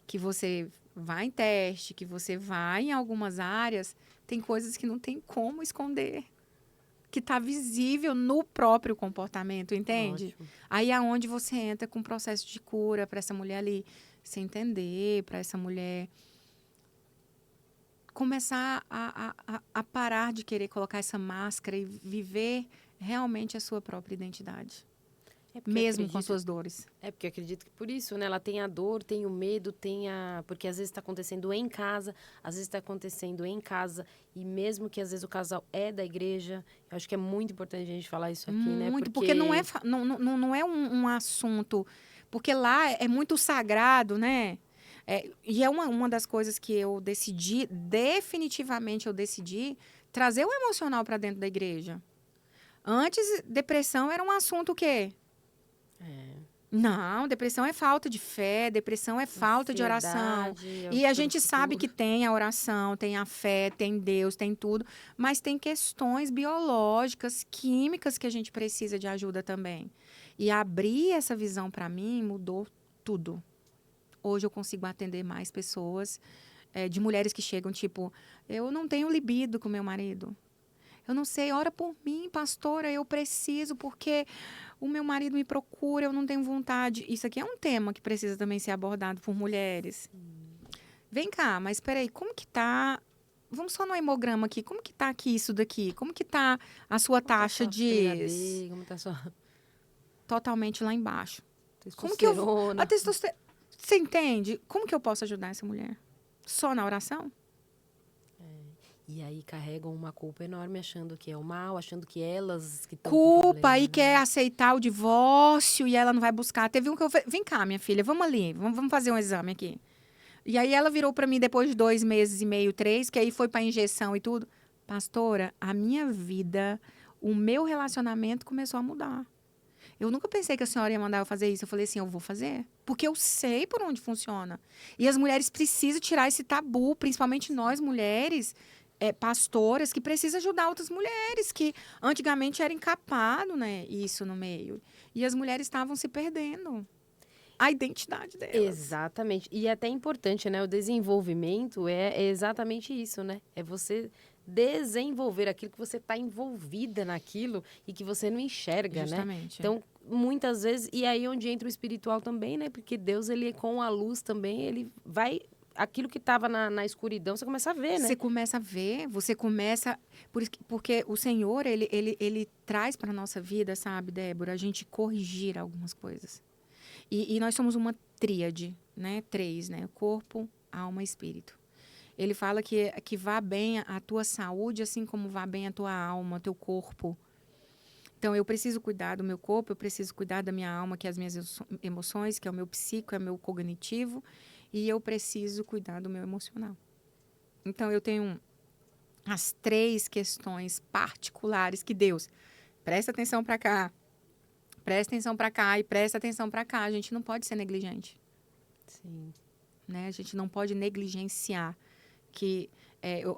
que você vai em teste, que você vai em algumas áreas, tem coisas que não tem como esconder. Que está visível no próprio comportamento, entende? Ótimo. Aí é onde você entra com um processo de cura para essa mulher ali se entender, para essa mulher começar a parar de querer colocar essa máscara e viver realmente a sua própria identidade. Mesmo com as suas dores. Porque eu acredito que por isso, né? Ela tem a dor, tem o medo, porque às vezes está acontecendo em casa, às vezes está acontecendo em casa, e mesmo que às vezes o casal é da igreja, eu acho que é muito importante a gente falar isso aqui, né? Porque não é um assunto... Porque lá é muito sagrado, né? E é uma das coisas que eu decidi, definitivamente eu decidi, trazer o emocional para dentro da igreja. Antes, depressão era um assunto o quê? Não, depressão é falta de fé, depressão é falta de oração. E a gente sabe que tem a oração, tem a fé, tem Deus, tem tudo, mas tem questões biológicas, químicas que a gente precisa de ajuda também. E abrir essa visão para mim mudou tudo. Hoje eu consigo atender mais pessoas, de mulheres que chegam, tipo, eu não tenho libido com meu marido. Eu não sei, ora por mim, pastora, eu preciso, porque o meu marido me procura, eu não tenho vontade. Isso aqui é um tema que precisa também ser abordado por mulheres. Vem cá, mas espera aí, como que tá... Vamos só no hemograma aqui, como que tá aqui isso daqui? Como que tá a sua taxa de... Como tá sua... Totalmente lá embaixo. Como que a testosterona... Você entende? Como que eu posso ajudar essa mulher? Só na oração? E aí carregam uma culpa enorme, achando que é o mal, achando que elas que estão culpa, aí quer aceitar o divórcio e ela não vai buscar. Teve um que eu falei, vem cá, minha filha, vamos ali, vamos fazer um exame aqui. E aí ela virou para mim depois de 2 meses e meio, 3, que aí foi para injeção e tudo. Pastora, a minha vida, o meu relacionamento começou a mudar. Eu nunca pensei que a senhora ia mandar eu fazer isso. Eu falei assim, eu vou fazer. Porque eu sei por onde funciona. E as mulheres precisam tirar esse tabu, principalmente nós mulheres, pastoras, que precisam ajudar outras mulheres, que antigamente era encapado, né, isso no meio. E as mulheres estavam se perdendo. a identidade delas. Exatamente. E é até importante, né? O desenvolvimento é exatamente isso, né? É você desenvolver aquilo que você está envolvida naquilo e que você não enxerga, né? Justamente. Então, muitas vezes, e aí onde entra o espiritual também, né? Porque Deus, ele com a luz também, ele vai... Aquilo que estava na escuridão, você começa a ver, né? Você começa a ver, você começa... Porque o Senhor, ele traz para a nossa vida, sabe, Débora, a gente corrigir algumas coisas. E nós somos uma tríade, né? 3, né? Corpo, alma e espírito. Ele fala que vá bem a tua saúde, assim como vá bem a tua alma, o teu corpo. Então, eu preciso cuidar do meu corpo, eu preciso cuidar da minha alma, que é as minhas emoções, que é o meu psíquico, é o meu cognitivo, e eu preciso cuidar do meu emocional. Então, eu tenho as 3 questões particulares que Deus, presta atenção para cá, presta atenção para cá e presta atenção para cá. A gente não pode ser negligente. Sim. Né? A gente não pode negligenciar. Que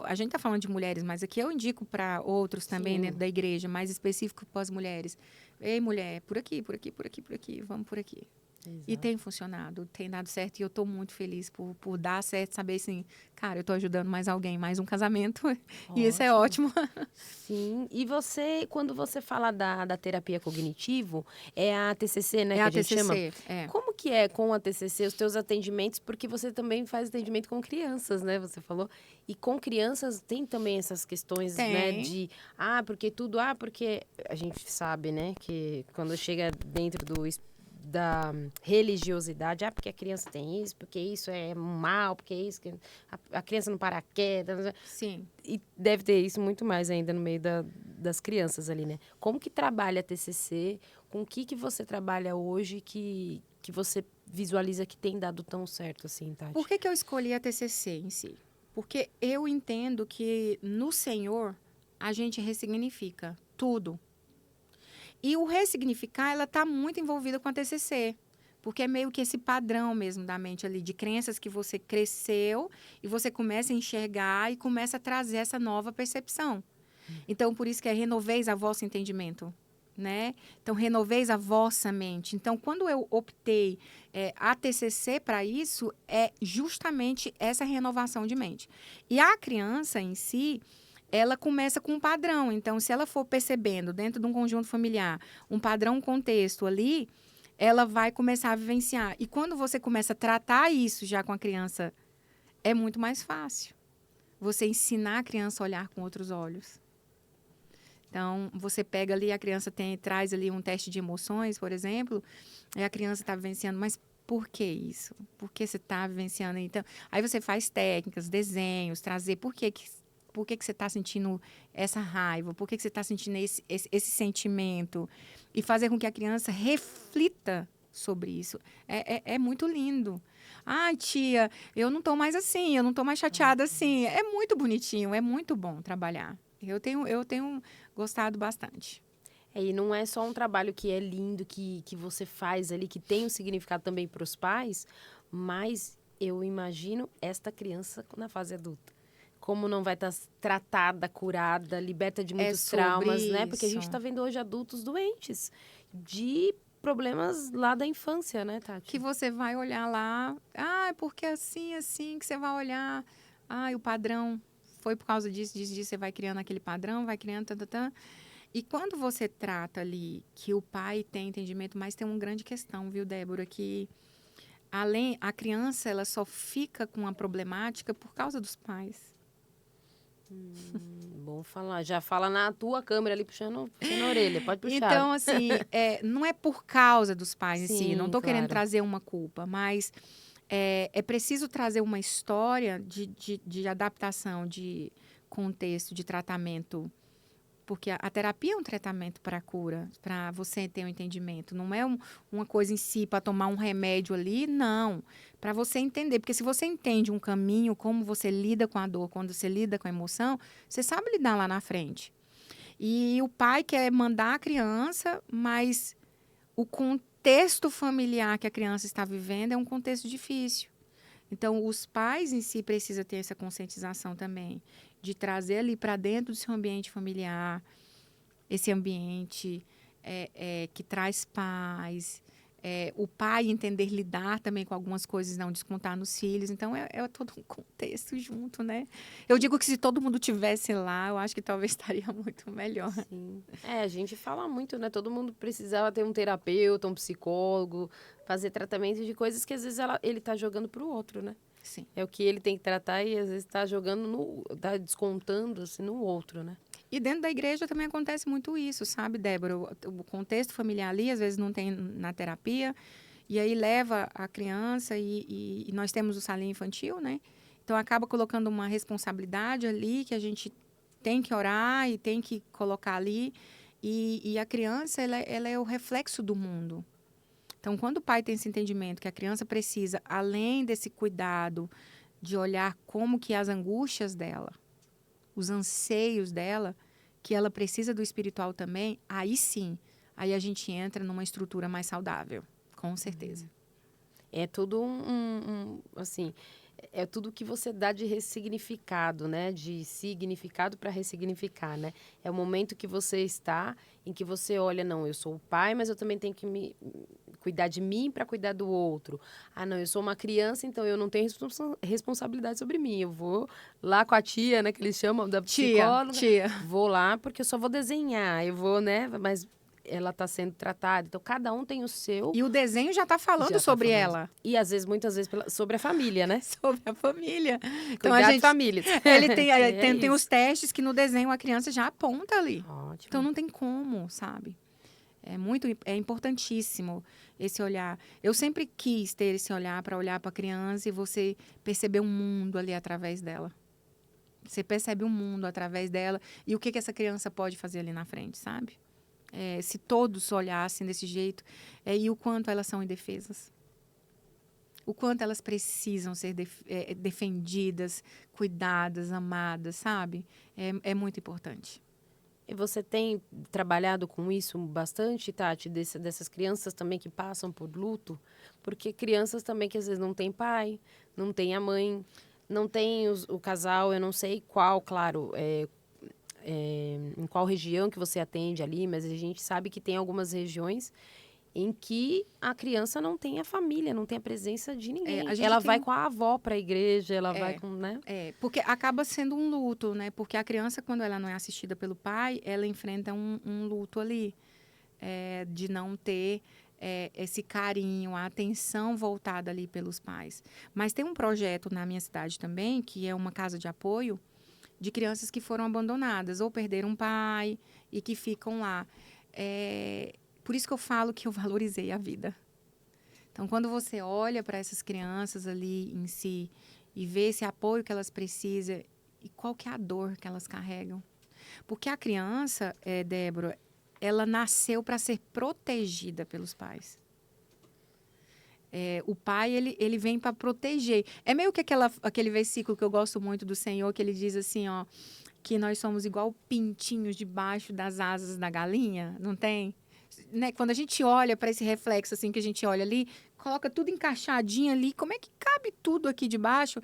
a gente está falando de mulheres, mas aqui eu indico para outros também, Sim. dentro da igreja, mais específico para as mulheres. Ei, mulher, por aqui, por aqui, por aqui, por aqui, vamos por aqui. Exato. E tem funcionado, tem dado certo. E eu estou muito feliz por dar certo, saber assim, cara, eu estou ajudando mais alguém, mais um casamento. E isso é ótimo. Sim. E você, quando você fala da terapia cognitivo, é a TCC, né, É que a a gente chama? TCC, é. Como que é com a TCC os teus atendimentos? Porque você também faz atendimento com crianças, né? Você falou. E com crianças tem também essas questões, né? Tem. De, porque a gente sabe, né? Que quando chega dentro da religiosidade, porque a criança tem isso, porque isso é mal, porque isso, que a criança não paraquedas. Sim. E deve ter isso muito mais ainda no meio das crianças ali, né? Como que trabalha a TCC? Com o que você trabalha hoje que você visualiza que tem dado tão certo assim, Tati? Por que eu escolhi a TCC em si? Porque eu entendo que no Senhor a gente ressignifica tudo. E o ressignificar, ela está muito envolvida com a TCC. Porque é meio que esse padrão mesmo da mente ali, de crenças que você cresceu e você começa a enxergar e começa a trazer essa nova percepção. Então, por isso que é renoveis a vosso entendimento. Né? Então, renoveis a vossa mente. Então, quando eu optei a TCC para isso, é justamente essa renovação de mente. E a criança em si, ela começa com um padrão. Então, se ela for percebendo dentro de um conjunto familiar um padrão, um contexto ali, ela vai começar a vivenciar. E quando você começa a tratar isso já com a criança, é muito mais fácil. Você ensinar a criança a olhar com outros olhos. Então, você pega ali, a criança traz ali um teste de emoções, por exemplo, e a criança está vivenciando, mas por que isso? Por que você está vivenciando? Então, aí você faz técnicas, desenhos, trazer por que você está sentindo essa raiva, por que você está sentindo esse sentimento, e fazer com que a criança reflita sobre isso. É muito lindo. Ai, tia, eu não estou mais assim, eu não estou mais chateada assim. É muito bonitinho, é muito bom trabalhar. Eu tenho gostado bastante. E não é só um trabalho que é lindo, que você faz ali, que tem um significado também para os pais, mas eu imagino esta criança na fase adulta. Como não vai estar tratada, curada, liberta de muitos traumas, né? Porque a gente está vendo hoje adultos doentes de problemas lá da infância, né, Tati? Que você vai olhar lá, porque assim, que você vai olhar, o padrão foi por causa disso, você vai criando aquele padrão, vai criando, E quando você trata ali que o pai tem entendimento, mas tem uma grande questão, viu, Débora, que a criança, ela só fica com a problemática por causa dos pais. Bom falar. Já fala na tua câmera ali, puxando a orelha. Pode puxar. Então, assim, não é por causa dos pais em si. Não estou querendo claro. trazer uma culpa, mas é preciso trazer uma história de adaptação, de contexto, de tratamento. Porque a terapia é um tratamento para a cura, para você ter um entendimento. Não é uma coisa em si para tomar um remédio ali, não. Para você entender. Porque se você entende um caminho, como você lida com a dor, quando você lida com a emoção, você sabe lidar lá na frente. E o pai quer mandar a criança, mas o contexto familiar que a criança está vivendo é um contexto difícil. Então, os pais em si precisam ter essa conscientização também, de trazer ali para dentro do seu ambiente familiar, esse ambiente que traz paz, O pai entender lidar também com algumas coisas, não descontar nos filhos. Então, é todo um contexto junto, né? Eu digo que se todo mundo tivesse lá, eu acho que talvez estaria muito melhor. Sim. A gente fala muito, né? Todo mundo precisava ter um terapeuta, um psicólogo, fazer tratamento de coisas que às vezes ele tá jogando pro outro, né? Sim. É o que ele tem que tratar e às vezes tá jogando tá descontando assim no outro, né? E dentro da igreja também acontece muito isso, sabe, Débora? O contexto familiar ali, às vezes não tem na terapia, e aí leva a criança e nós temos o salinho infantil, né? Então acaba colocando uma responsabilidade ali que a gente tem que orar e tem que colocar ali. E a criança, ela é o reflexo do mundo. Então, quando o pai tem esse entendimento que a criança precisa, além desse cuidado de olhar como que as angústias dela, os anseios dela, que ela precisa do espiritual também, aí sim, aí a gente entra numa estrutura mais saudável, com certeza. É tudo assim, é tudo que você dá de ressignificado, né? De significado para ressignificar, né? É o momento que você está, em que você olha, não, eu sou o pai, mas eu também tenho que me cuidar de mim para cuidar do outro. Ah, não, eu sou uma criança, então eu não tenho responsabilidade sobre mim. Eu vou lá com a tia, né, que eles chamam da psicóloga. Tia. Vou lá porque eu só vou desenhar, eu vou, né, mas ela está sendo tratada. Então, cada um tem o seu. E o desenho já está falando Já tá sobre falando. ela. E, às vezes, muitas vezes, sobre a família, né? Sobre a família. Então, Cuidar de família. Ele tem, É tem os isso. testes que no desenho a criança já aponta ali. Ótimo. Então, não tem como, sabe? É importantíssimo esse olhar. Eu sempre quis ter esse olhar para olhar para a criança e você perceber um mundo ali através dela. Você percebe um mundo através dela e o que essa criança pode fazer ali na frente, sabe? Se todos olhassem desse jeito, e o quanto elas são indefesas. O quanto elas precisam ser defendidas, cuidadas, amadas, sabe? É muito importante. E você tem trabalhado com isso bastante, Tati, dessas crianças também que passam por luto? Porque crianças também que às vezes não têm pai, não têm a mãe, não tem o casal, eu não sei qual, claro, em qual região que você atende ali, mas a gente sabe que tem algumas regiões em que a criança não tem a família, não tem a presença de ninguém. Ela vai com a avó para a igreja, ela vai com, né? Porque acaba sendo um luto, né? Porque a criança, quando ela não é assistida pelo pai, ela enfrenta um luto ali, de não ter esse carinho, a atenção voltada ali pelos pais. Mas tem um projeto na minha cidade também, que é uma casa de apoio de crianças que foram abandonadas ou perderam um pai e que ficam lá. Por isso que eu falo que eu valorizei a vida. Então, quando você olha para essas crianças ali em si e vê esse apoio que elas precisam e qual que é a dor que elas carregam. Porque a criança, Débora, ela nasceu para ser protegida pelos pais. O pai, ele vem para proteger. É meio que aquele versículo que eu gosto muito do Senhor, que ele diz assim, ó, que nós somos igual pintinhos debaixo das asas da galinha, não tem? Né? Quando a gente olha para esse reflexo, assim, que a gente olha ali, coloca tudo encaixadinho ali, como é que cabe tudo aqui debaixo?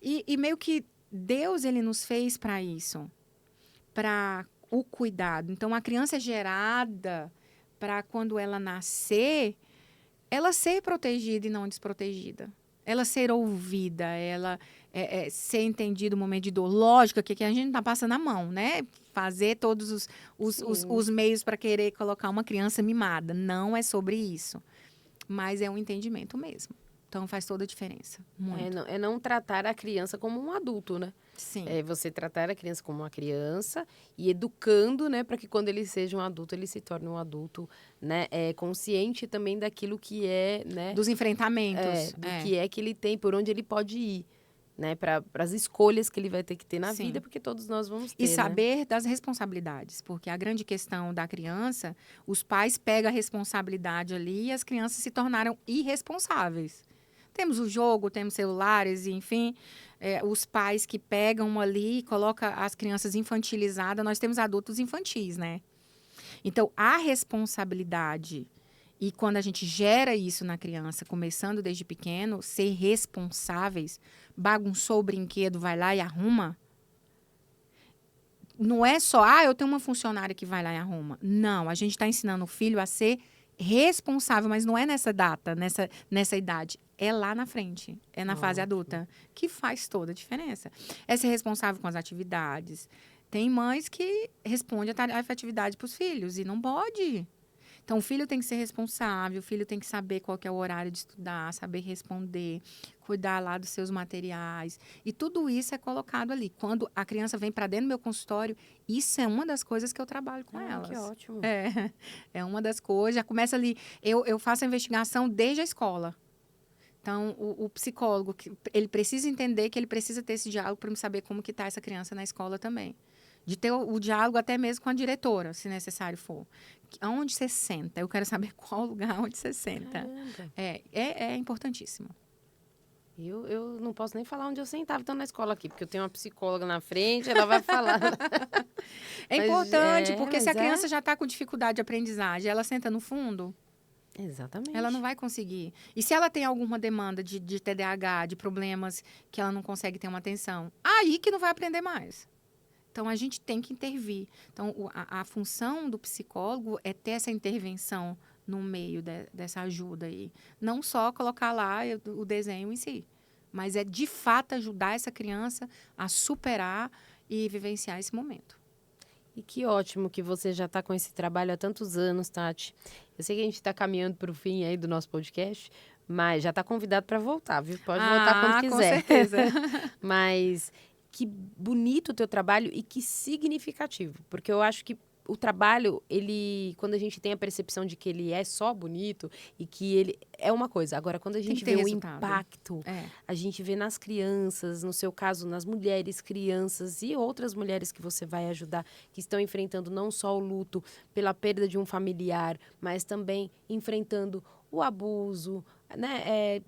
E meio que Deus, ele nos fez para isso, para o cuidado. Então, a criança é gerada para quando ela nascer, ela ser protegida e não desprotegida. Ela ser ouvida, ela ser entendida no momento de dor. Lógico que a gente não está passando a mão, né? Fazer todos os meios para querer colocar uma criança mimada. Não é sobre isso. Mas é um entendimento mesmo. Então, faz toda a diferença. Muito. É não tratar a criança como um adulto, né? Sim. É você tratar a criança como uma criança e educando, né, para que quando ele seja um adulto, ele se torne um adulto, né, consciente também daquilo que é, né, dos enfrentamentos, que é que ele tem, por onde ele pode ir, né, para as escolhas que ele vai ter que ter na Sim. vida, porque todos nós vamos ter, e saber né? das responsabilidades, porque a grande questão da criança, os pais pegam a responsabilidade ali e as crianças se tornaram irresponsáveis. Temos o jogo, temos celulares, enfim, os pais que pegam ali e colocam as crianças infantilizadas. Nós temos adultos infantis, né? Então, a responsabilidade, e quando a gente gera isso na criança, começando desde pequeno, ser responsáveis, bagunçou o brinquedo, vai lá e arruma. Não é só, eu tenho uma funcionária que vai lá e arruma. Não, a gente está ensinando o filho a ser responsável, mas não é nessa data, nessa idade. É lá na frente, é na fase adulta, que faz toda a diferença. É ser responsável com as atividades. Tem mães que respondem a atividade para os filhos e não pode. Então, o filho tem que ser responsável, o filho tem que saber qual que é o horário de estudar, saber responder, cuidar lá dos seus materiais. E tudo isso é colocado ali. Quando a criança vem para dentro do meu consultório, isso é uma das coisas que eu trabalho com elas. Que ótimo. É uma das coisas. Já começa ali, eu faço a investigação desde a escola. Então, o psicólogo, ele precisa entender que ele precisa ter esse diálogo para saber como que está essa criança na escola também. De ter o diálogo até mesmo com a diretora, se necessário for. Aonde você senta? Eu quero saber qual lugar onde você senta. É importantíssimo. Eu não posso nem falar onde eu sentava, então, na escola aqui, porque eu tenho uma psicóloga na frente, ela vai falar. É importante, porque se a criança já está com dificuldade de aprendizagem, ela senta no fundo, exatamente, ela não vai conseguir. E se ela tem alguma demanda de TDAH, de problemas que ela não consegue ter uma atenção, aí que não vai aprender mais. Então, a gente tem que intervir. Então, a função do psicólogo é ter essa intervenção no meio dessa ajuda aí. Não só colocar lá o desenho em si, mas é, de fato, ajudar essa criança a superar e vivenciar esse momento. E que ótimo que você já está com esse trabalho há tantos anos, Tati. Eu sei que a gente está caminhando para o fim aí do nosso podcast, mas já está convidado para voltar, viu? Pode voltar quando quiser. Com certeza. Mas que bonito o teu trabalho e que significativo, porque eu acho que o trabalho, quando a gente tem a percepção de que ele é só bonito e que ele é uma coisa. Agora, quando a gente vê o impacto, a gente vê nas crianças, no seu caso, nas mulheres, crianças e outras mulheres que você vai ajudar, que estão enfrentando não só o luto pela perda de um familiar, mas também enfrentando o abuso, né?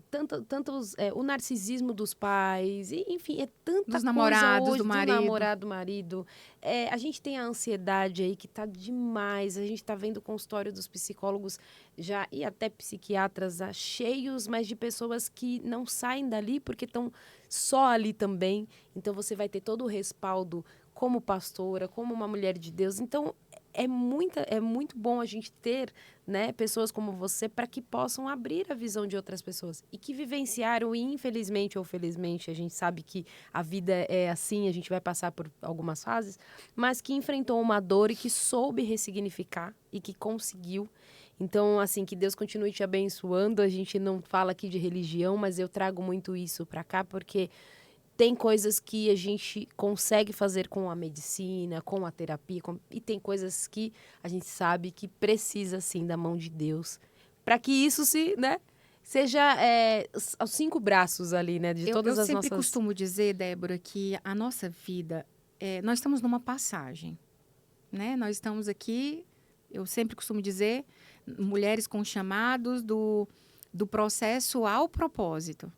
O narcisismo dos pais, e, enfim, é tanta dos coisa namorados, hoje, do marido. namorado, do marido. A gente tem a ansiedade aí que tá demais. A gente tá vendo o consultório dos psicólogos já e até psiquiatras cheios, mas de pessoas que não saem dali porque estão só ali também. Então você vai ter todo o respaldo como pastora, como uma mulher de Deus. Então é muito bom a gente ter, né, pessoas como você para que possam abrir a visão de outras pessoas e que vivenciaram, e infelizmente ou felizmente, a gente sabe que a vida é assim, a gente vai passar por algumas fases, mas que enfrentou uma dor e que soube ressignificar e que conseguiu. Então, assim, que Deus continue te abençoando. A gente não fala aqui de religião, mas eu trago muito isso para cá porque tem coisas que a gente consegue fazer com a medicina, com a terapia, e tem coisas que a gente sabe que precisa, sim, da mão de Deus, para que isso seja aos 5 braços ali, né, de todas as nossas... Eu sempre costumo dizer, Débora, que a nossa vida, nós estamos numa passagem, né? Nós estamos aqui, eu sempre costumo dizer, mulheres com chamados do processo ao propósito.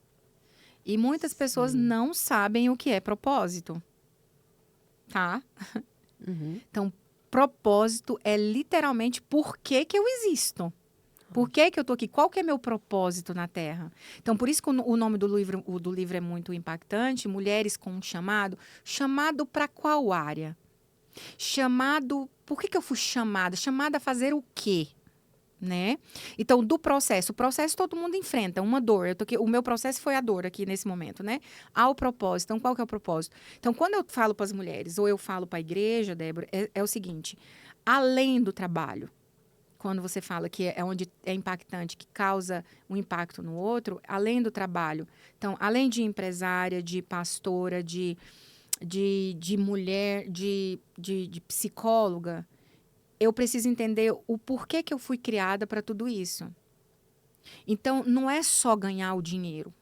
E muitas pessoas não sabem o que é propósito, tá? Uhum. Então, propósito é literalmente por que eu existo. Por que eu estou aqui? Qual que é meu propósito na Terra? Então, por isso que o nome do livro é muito impactante. Mulheres com um chamado. Chamado para qual área? Chamado... Por que eu fui chamada? Chamada a fazer o quê? Né? Então, o processo todo mundo enfrenta, uma dor. O meu processo foi a dor aqui nesse momento, né? Ao propósito. Então, qual que é o propósito? Então, quando eu falo para as mulheres, ou eu falo para a igreja, Débora, é o seguinte, além do trabalho, quando você fala que é onde é impactante, que causa um impacto no outro, além do trabalho. Então, além de empresária, de pastora, de mulher, de psicóloga, eu preciso entender o porquê que eu fui criada para tudo isso. Então, não é só ganhar o dinheiro.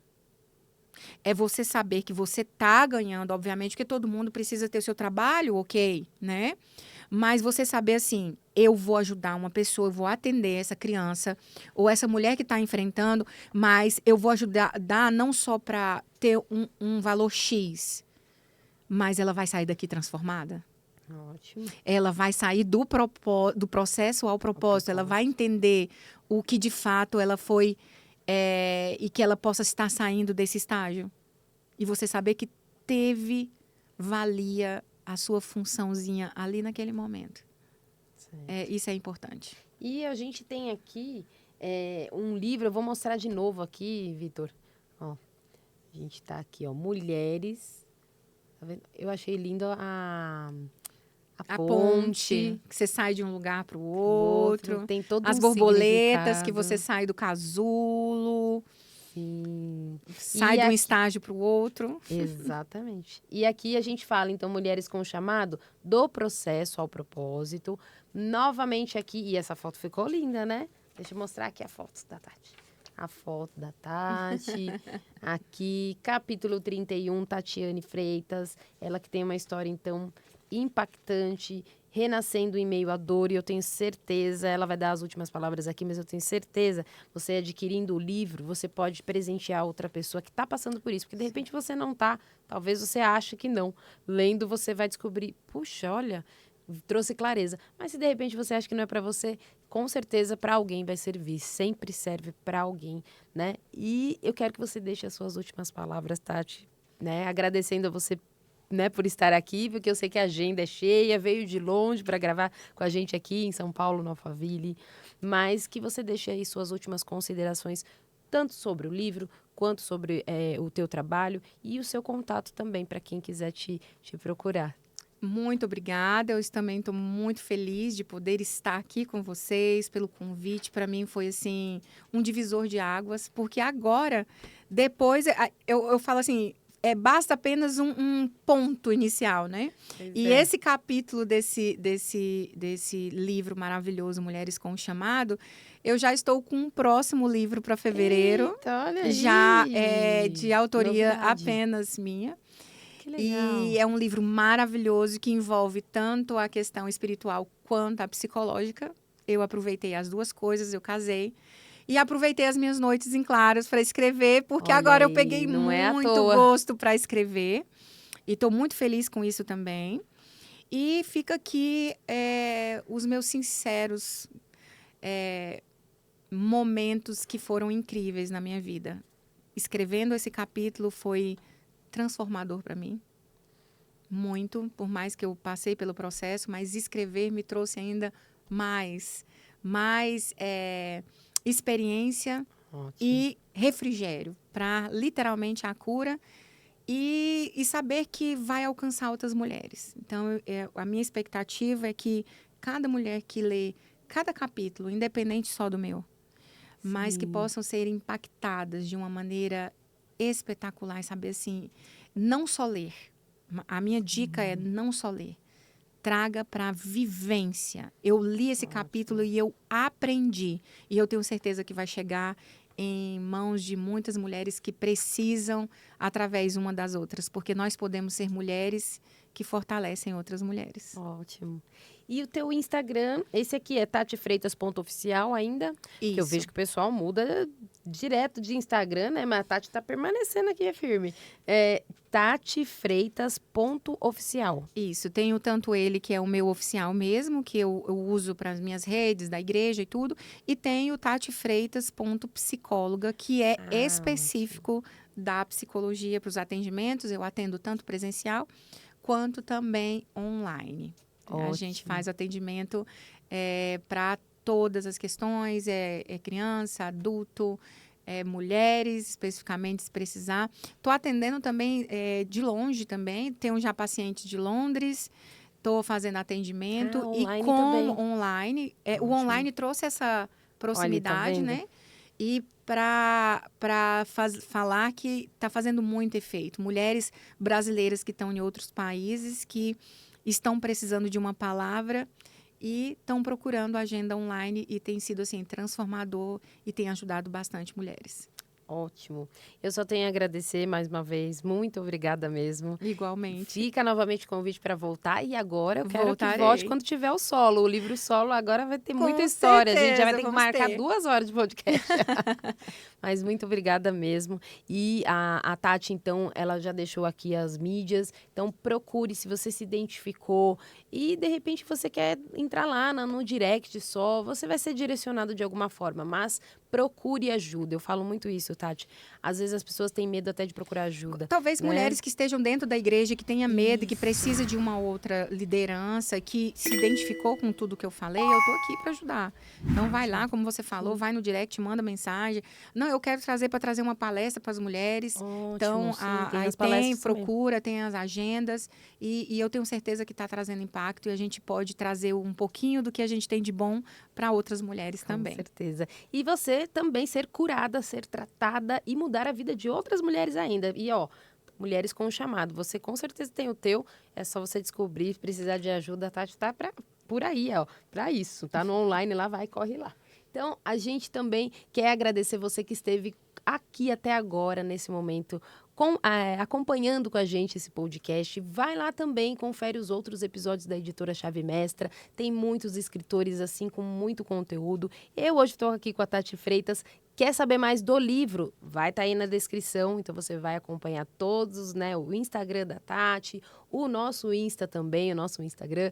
É você saber que você está ganhando, obviamente, porque todo mundo precisa ter o seu trabalho, ok, né? Mas você saber assim, eu vou ajudar uma pessoa, eu vou atender essa criança, ou essa mulher que está enfrentando, mas eu vou ajudar não só para ter um valor X, mas ela vai sair daqui transformada. Ótimo. Ela vai sair do processo ao propósito. Ela vai entender o que de fato ela foi e que ela possa estar saindo desse estágio. E você saber que valia a sua funçãozinha ali naquele momento. Isso é importante. E a gente tem aqui um livro, eu vou mostrar de novo aqui, Vitor. Ó, a gente tá aqui, ó, Mulheres. Tá vendo? Eu achei lindo a ponte. Que você sai de um lugar para o O outro. outro. Tem todo As um borboletas, que significado. você sai do casulo, Sim. sai E de um aqui- estágio para o outro. Exatamente. E aqui a gente fala, então, mulheres com o chamado do processo ao propósito. Novamente aqui, e essa foto ficou linda, né? Deixa eu mostrar aqui a foto da Tati. A foto da Tati. Aqui, capítulo 31, Tatiane Freitas. Ela que tem uma história, então, impactante, renascendo em meio à dor. E eu tenho certeza, ela vai dar as últimas palavras aqui, mas eu tenho certeza, você adquirindo o livro, você pode presentear outra pessoa que está passando por isso. Porque, de repente, você não está. Talvez você ache que não. Lendo, você vai descobrir, puxa, olha, trouxe clareza. Mas se, de repente, você acha que não é para você, com certeza para alguém vai servir. Sempre serve para alguém, né? E eu quero que você deixe as suas últimas palavras, Tati, né? Agradecendo a você, né, por estar aqui, porque eu sei que a agenda é cheia, veio de longe para gravar com a gente aqui em São Paulo, no Alphaville, mas que você deixe aí suas últimas considerações, tanto sobre o livro, quanto sobre o teu trabalho e o seu contato também, para quem quiser te procurar. Muito obrigada. Eu também estou muito feliz de poder estar aqui com vocês, pelo convite. Para mim foi assim um divisor de águas, porque agora, depois, eu falo assim, basta apenas um ponto inicial, né? E esse capítulo desse livro maravilhoso, Mulheres com o Chamado, eu já estou com um próximo livro para fevereiro, Eita, olha aí. já de autoria Novidade. apenas minha. Que legal. E é um livro maravilhoso que envolve tanto a questão espiritual quanto a psicológica. Eu aproveitei as duas coisas, eu casei. E aproveitei as minhas noites em claros para escrever, porque Olha agora eu aí, peguei não é à muito toa. gosto para escrever. E estou muito feliz com isso também. E fica aqui os meus sinceros momentos que foram incríveis na minha vida. Escrevendo esse capítulo foi transformador para mim. Muito, por mais que eu passei pelo processo, mas escrever me trouxe ainda mais experiência. Ótimo. E refrigério para literalmente a cura e saber que vai alcançar outras mulheres. Então, a minha expectativa é que cada mulher que lê cada capítulo, independente só do meu, mas que possam ser impactadas de uma maneira espetacular e saber assim, não só ler. A minha dica é não só ler. Traga para a vivência. Eu li esse capítulo e eu aprendi. E eu tenho certeza que vai chegar em mãos de muitas mulheres que precisam através uma das outras. Porque nós podemos ser mulheres que fortalecem outras mulheres. Ótimo. E o teu Instagram, esse aqui é tatifreitas.oficial ainda? Isso. Que eu vejo que o pessoal muda direto de Instagram, né? Mas a Tati tá permanecendo aqui, firme. É tatifreitas.oficial. Isso. Tenho tanto ele, que é o meu oficial mesmo, que eu uso para as minhas redes, da igreja e tudo. E tenho tatifreitas.psicóloga, que é específico da psicologia para os atendimentos. Eu atendo tanto presencial quanto também online. Ótimo. A gente faz atendimento para todas as questões, criança, adulto, mulheres, especificamente, se precisar. Estou atendendo também de longe também. Tenho já pacientes de Londres. Estou fazendo atendimento. Online e como também. Online, o online trouxe essa proximidade, Olha, tá né? E para falar que está fazendo muito efeito. Mulheres brasileiras que estão em outros países, que estão precisando de uma palavra e estão procurando agenda online e tem sido assim transformador e tem ajudado bastante mulheres. Ótimo. Eu só tenho a agradecer mais uma vez. Muito obrigada mesmo. Igualmente. Fica novamente o convite para voltar. E agora eu quero Voltarei. que volte quando tiver o solo. O livro solo agora vai ter Com muita história. A gente já vai ter que certeza, marcar vamos ter. 2 horas de podcast. Mas muito obrigada mesmo. E a Tati, então, ela já deixou aqui as mídias. Então, procure se você se identificou. E, de repente, você quer entrar lá no direct só. Você vai ser direcionado de alguma forma. Mas procure ajuda. Eu falo muito isso, Tati. Às vezes as pessoas têm medo até de procurar ajuda. Talvez né? mulheres que estejam dentro da igreja, que tenha medo, que Isso. precisa de uma outra liderança, que se identificou com tudo que eu falei, eu tô aqui para ajudar. Então vai lá, como você falou, vai no direct, manda mensagem. Não, eu quero para trazer uma palestra para as mulheres. Ótimo, Então, sim, tem aí as palestras também. procura, tem as agendas, e eu tenho certeza que está trazendo impacto e a gente pode trazer um pouquinho do que a gente tem de bom para outras mulheres também. Com certeza. E você também ser curada, ser tratada e mudar a vida de outras mulheres ainda. E, ó, mulheres com chamado. Você com certeza tem o teu, é só você descobrir, precisar de ajuda, a Tati tá por aí, ó, para isso. Tá no online lá, vai, corre lá. Então, a gente também quer agradecer você que esteve aqui até agora, nesse momento, acompanhando com a gente esse podcast. Vai lá também, confere os outros episódios da Editora Chave Mestra. Tem muitos escritores, assim, com muito conteúdo. Eu hoje estou aqui com a Tati Freitas. Quer saber mais do livro? Vai estar aí na descrição, então você vai acompanhar todos, né? O Instagram da Tati, o nosso Insta também, o nosso Instagram.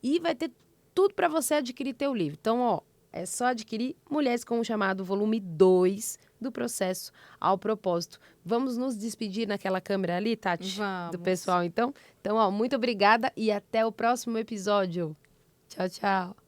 E vai ter tudo para você adquirir teu livro. Então, ó, é só adquirir Mulheres com o Chamado, volume 2 do Processo ao Propósito. Vamos nos despedir naquela câmera ali, Tati? Vamos. Do pessoal, então? Então, ó, muito obrigada e até o próximo episódio. Tchau, tchau.